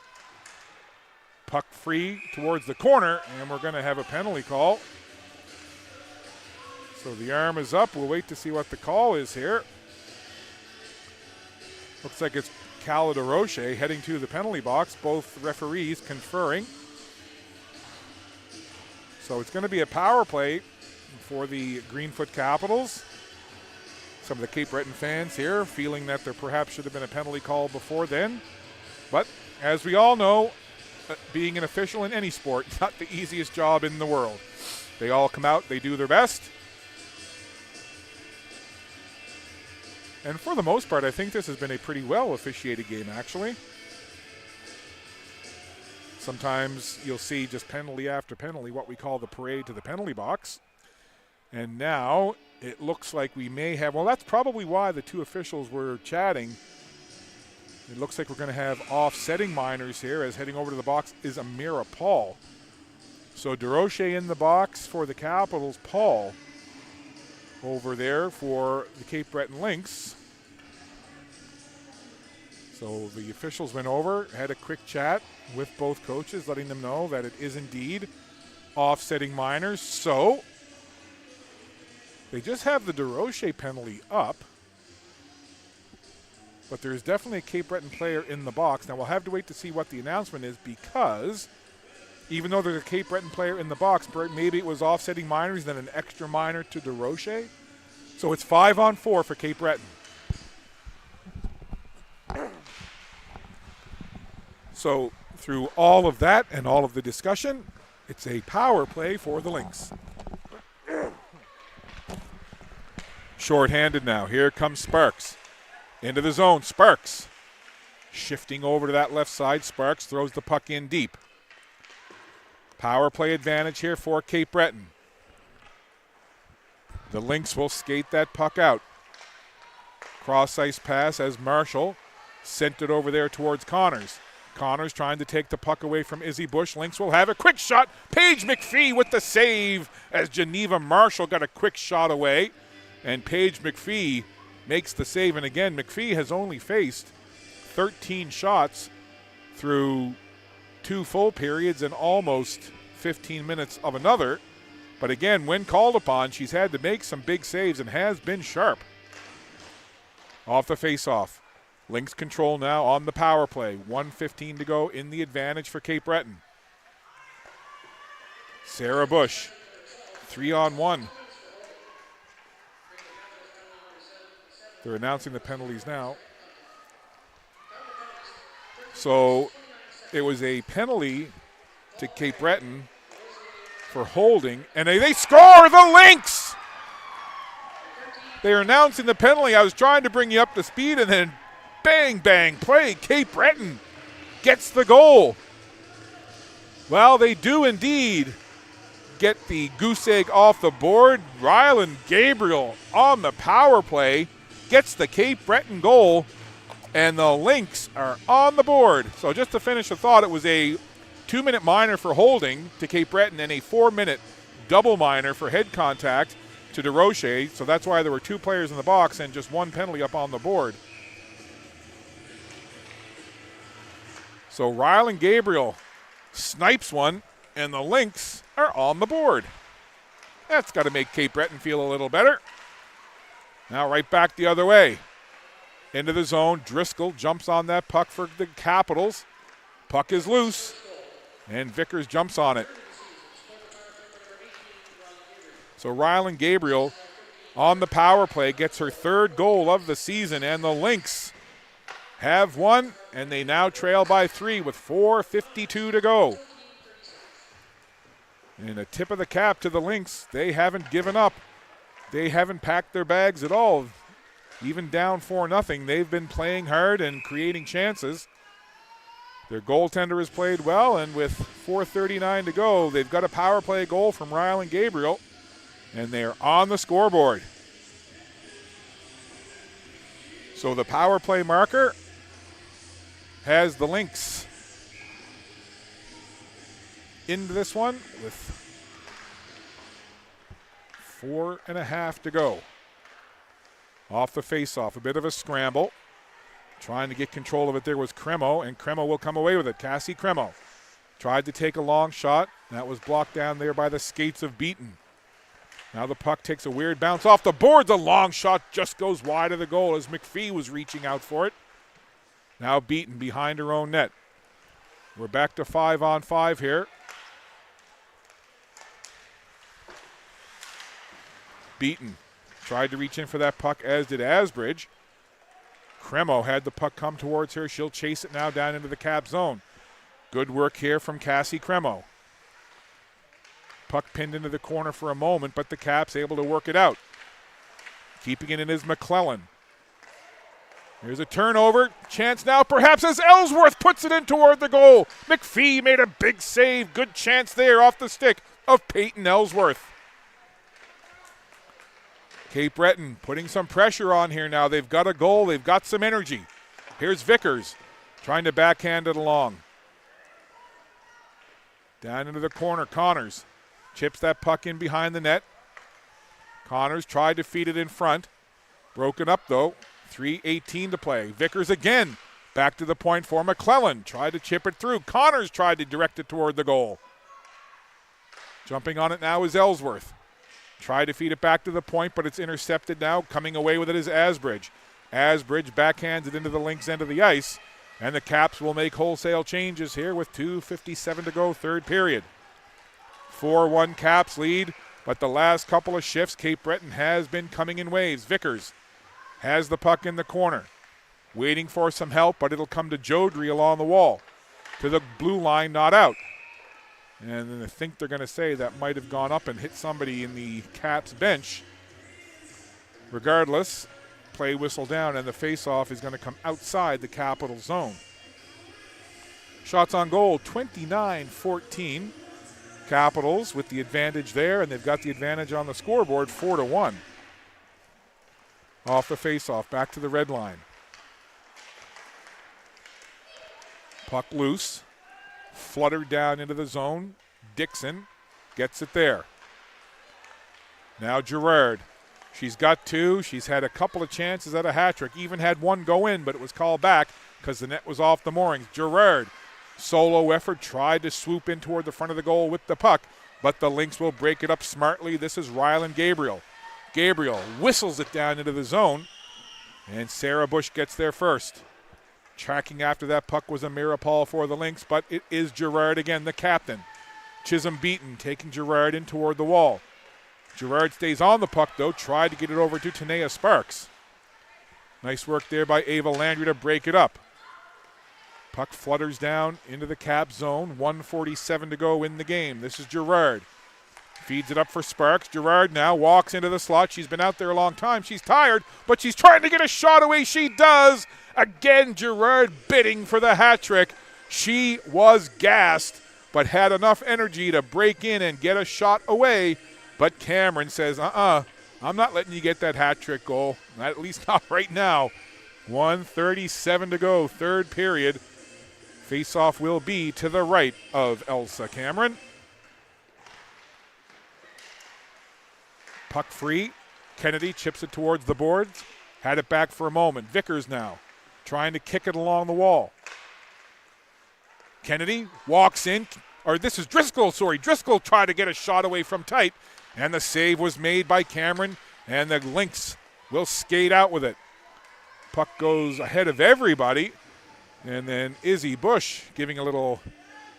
Puck free towards the corner, and we're going to have a penalty call. So the arm is up. We'll wait to see what the call is here. Looks like it's Cala DeRoche heading to the penalty box. Both referees conferring. So it's going to be a power play for the Greenfoot Capitals. Some of the Cape Breton fans here feeling that there perhaps should have been a penalty call before then. But as we all know, being an official in any sport is not the easiest job in the world. They all come out, they do their best. And for the most part, I think this has been a pretty well officiated game, actually. Sometimes you'll see just penalty after penalty, what we call the parade to the penalty box. And now it looks like we may have, well, that's probably why the two officials were chatting. It looks like we're going to have offsetting minors here, as heading over to the box is Amira Paul. So DeRoche in the box for the Capitals, Paul over there for the Cape Breton Lynx. So the officials went over, had a quick chat with both coaches, letting them know that it is indeed offsetting minors. So they just have the DeRoche penalty up, but there's definitely a Cape Breton player in the box. Now we'll have to wait to see what the announcement is, because even though there's a Cape Breton player in the box, maybe it was offsetting minors, then an extra minor to DeRoche. So it's 5-on-4 for Cape Breton. So through all of that and all of the discussion, it's a power play for the Lynx. Short-handed now. Here comes Sparks. Into the zone. Sparks shifting over to that left side. Sparks throws the puck in deep. Power play advantage here for Cape Breton. The Lynx will skate that puck out. Cross-ice pass as Marshall sent it over there towards Connors. Connors trying to take the puck away from Izzy Bush. Lynx will have a quick shot. Paige McPhee with the save as Geneva Marshall got a quick shot away. And Paige McPhee makes the save. And again, McPhee has only faced 13 shots through 2 full periods and almost 15 minutes of another. But again, when called upon, she's had to make some big saves and has been sharp. Off the face-off. Lynx control now on the power play. 1:15 to go in the advantage for Cape Breton. Sarah Bush, 3-on-1. They're announcing the penalties now. So it was a penalty to Cape Breton for holding, and they score the Lynx! They're announcing the penalty. I was trying to bring you up to speed, and then bang, bang, play. Cape Breton gets the goal. Well, they do indeed get the goose egg off the board. Rylan Gabriel on the power play gets the Cape Breton goal, and the Lynx are on the board. So just to finish the thought, it was a 2-minute minor for holding to Cape Breton and a 4-minute double minor for head contact to DeRoche. So that's why there were 2 players in the box and just 1 penalty up on the board. So Rylan Gabriel snipes one, and the Lynx are on the board. That's got to make Cape Breton feel a little better. Now right back the other way. Into the zone. Driscoll jumps on that puck for the Capitals. Puck is loose, and Vickers jumps on it. So Rylan Gabriel on the power play gets her 3rd goal of the season, and the Lynx have won, and they now trail by 3 with 4:52 to go. And a tip of the cap to the Lynx. They haven't given up. They haven't packed their bags at all. Even down 4-0, they've been playing hard and creating chances. Their goaltender has played well, and with 4:39 to go, they've got a power play goal from Rylan Gabriel, and they're on the scoreboard. So the power play marker has the Lynx into this one with 4.5 to go. Off the face-off, a bit of a scramble. Trying to get control of it there was Cremo, and Cremo will come away with it. Cassie Cremo tried to take a long shot. That was blocked down there by the skates of Beaton. Now the puck takes a weird bounce off the boards. A long shot just goes wide of the goal as McPhee was reaching out for it. Now Beaton behind her own net. We're back to 5-on-5 here. Beaton tried to reach in for that puck, as did Asbridge. Cremo had the puck come towards her. She'll chase it now down into the Cap zone. Good work here from Cassie Cremo. Puck pinned into the corner for a moment, but the Caps able to work it out. Keeping it in is McClellan. Here's a turnover. Chance now perhaps as Ellsworth puts it in toward the goal. McPhee made a big save. Good chance there off the stick of Peyton Ellsworth. Cape Breton putting some pressure on here now. They've got a goal. They've got some energy. Here's Vickers trying to backhand it along. Down into the corner, Connors chips that puck in behind the net. Connors tried to feed it in front. Broken up though. 3:18 to play. Vickers again back to the point for McClellan. Tried to chip it through. Connors tried to direct it toward the goal. Jumping on it now is Ellsworth. Tried to feed it back to the point, but it's intercepted now. Coming away with it is Asbridge. Asbridge backhands it into the Lynx end of the ice, and the Caps will make wholesale changes here with 2:57 to go, 3rd period. 4-1 Caps lead, but the last couple of shifts, Cape Breton has been coming in waves. Vickers has the puck in the corner, waiting for some help, but it'll come to Jodry along the wall. To the blue line, not out. And then I think they're going to say that might have gone up and hit somebody in the Caps bench. Regardless, play whistle down, and the face-off is going to come outside the Capital zone. Shots on goal, 29-14. Capitals with the advantage there, and they've got the advantage on the scoreboard, 4-1. Off the face-off, back to the red line. Puck loose. Fluttered down into the zone. Dixon gets it there. Now Gerard. She's got two. She's had a couple of chances at a hat trick. Even had one go in, but it was called back because the net was off the moorings. Gerard, solo effort, tried to swoop in toward the front of the goal with the puck, but the Lynx will break it up smartly. This is Rylan Gabriel. Gabriel whistles it down into the zone, and Sarah Bush gets there first. Tracking after that puck was Amira Paul for the Lynx, but it is Gerard again, the captain. Chisholm Beaton taking Gerard in toward the wall. Gerard stays on the puck, though, tried to get it over to Tanea Sparks. Nice work there by Ava Landry to break it up. Puck flutters down into the Cap zone. 1:47 to go in the game. This is Gerard. Feeds it up for Sparks. Gerard now walks into the slot. She's been out there a long time. She's tired, but she's trying to get a shot away. She does. Again, Gerard bidding for the hat trick. She was gassed, but had enough energy to break in and get a shot away. But Cameron says, I'm not letting you get that hat trick goal. At least not right now. 1:37 to go, third period. Face-off will be to the right of Elsa Cameron. Puck free. Kennedy chips it towards the boards. Had it back for a moment. Vickers now trying to kick it along the wall. Kennedy walks in. Or this is Driscoll, sorry. Driscoll tried to get a shot away from tight. And the save was made by Cameron. And the Lynx will skate out with it. Puck goes ahead of everybody. And then Izzy Bush giving a little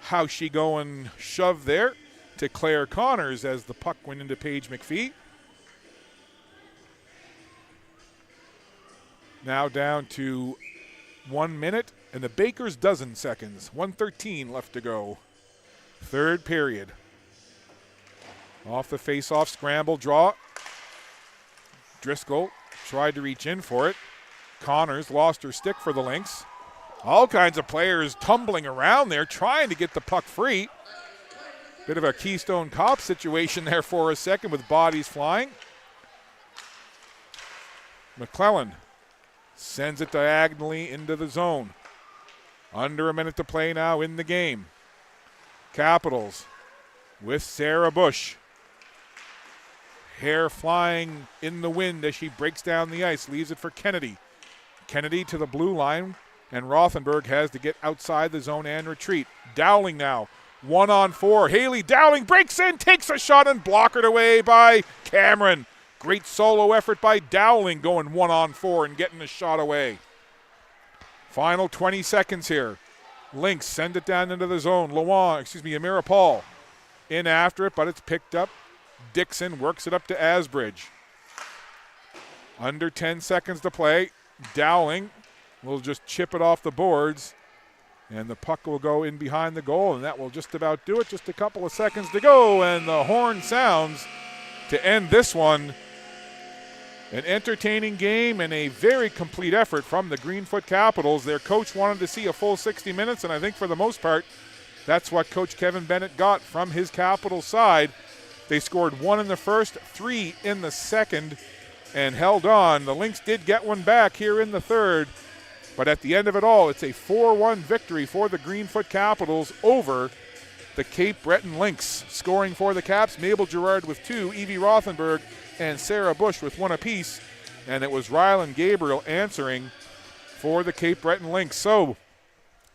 how's she going shove there to Claire Connors as the puck went into Paige McPhee. Now down to 1 minute and the Baker's dozen seconds. 1:13 left to go. Third period. Off the face-off scramble draw. Driscoll tried to reach in for it. Connors lost her stick for the Lynx. All kinds of players tumbling around there trying to get the puck free. Bit of a Keystone Cop situation there for a second with bodies flying. McClellan sends it diagonally into the zone. Under a minute to play now in the game. Capitals with Sarah Bush. Hair flying in the wind as she breaks down the ice. Leaves it for Kennedy. Kennedy to the blue line. And Rothenberg has to get outside the zone and retreat. Dowling now. 1-on-4. Haley Dowling breaks in, takes a shot, and blockered away by Cameron. Great solo effort by Dowling going 1-on-4 and getting a shot away. Final 20 seconds here. Lynx send it down into the zone. Amira Paul in after it, but it's picked up. Dixon works it up to Asbridge. Under 10 seconds to play. Dowling will just chip it off the boards, and the puck will go in behind the goal, and that will just about do it. Just a couple of seconds to go, and the horn sounds to end this one. An entertaining game and a very complete effort from the Greenfoot Capitals. Their coach wanted to see a full 60 minutes, and I think for the most part, that's what Coach Kevin Bennett got from his Capitals side. They scored 1 in the first, 3 in the second, and held on. The Lynx did get one back here in the third, but at the end of it all, it's a 4-1 victory for the Greenfoot Capitals over the Cape Breton Lynx. Scoring for the Caps, Mabel Gerard with 2, Evie Rothenberg and Sarah Bush with 1 apiece, and it was Rylan Gabriel answering for the Cape Breton Lynx. So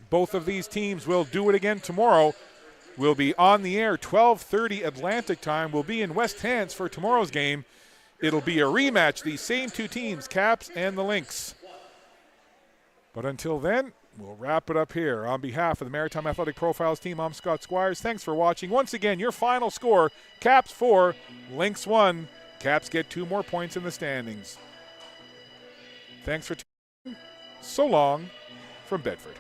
both of these teams will do it again tomorrow. We'll be on the air 12:30 Atlantic time. We'll be in West Hants for tomorrow's game. It'll be a rematch, these same two teams, Caps and the Lynx. But until then, we'll wrap it up here. On behalf of the Maritime Athletic Profiles team, I'm Scott Squires. Thanks for watching. Once again, your final score, Caps 4, Lynx 1. Caps get 2 more points in the standings. Thanks for tuning in. So long from Bedford.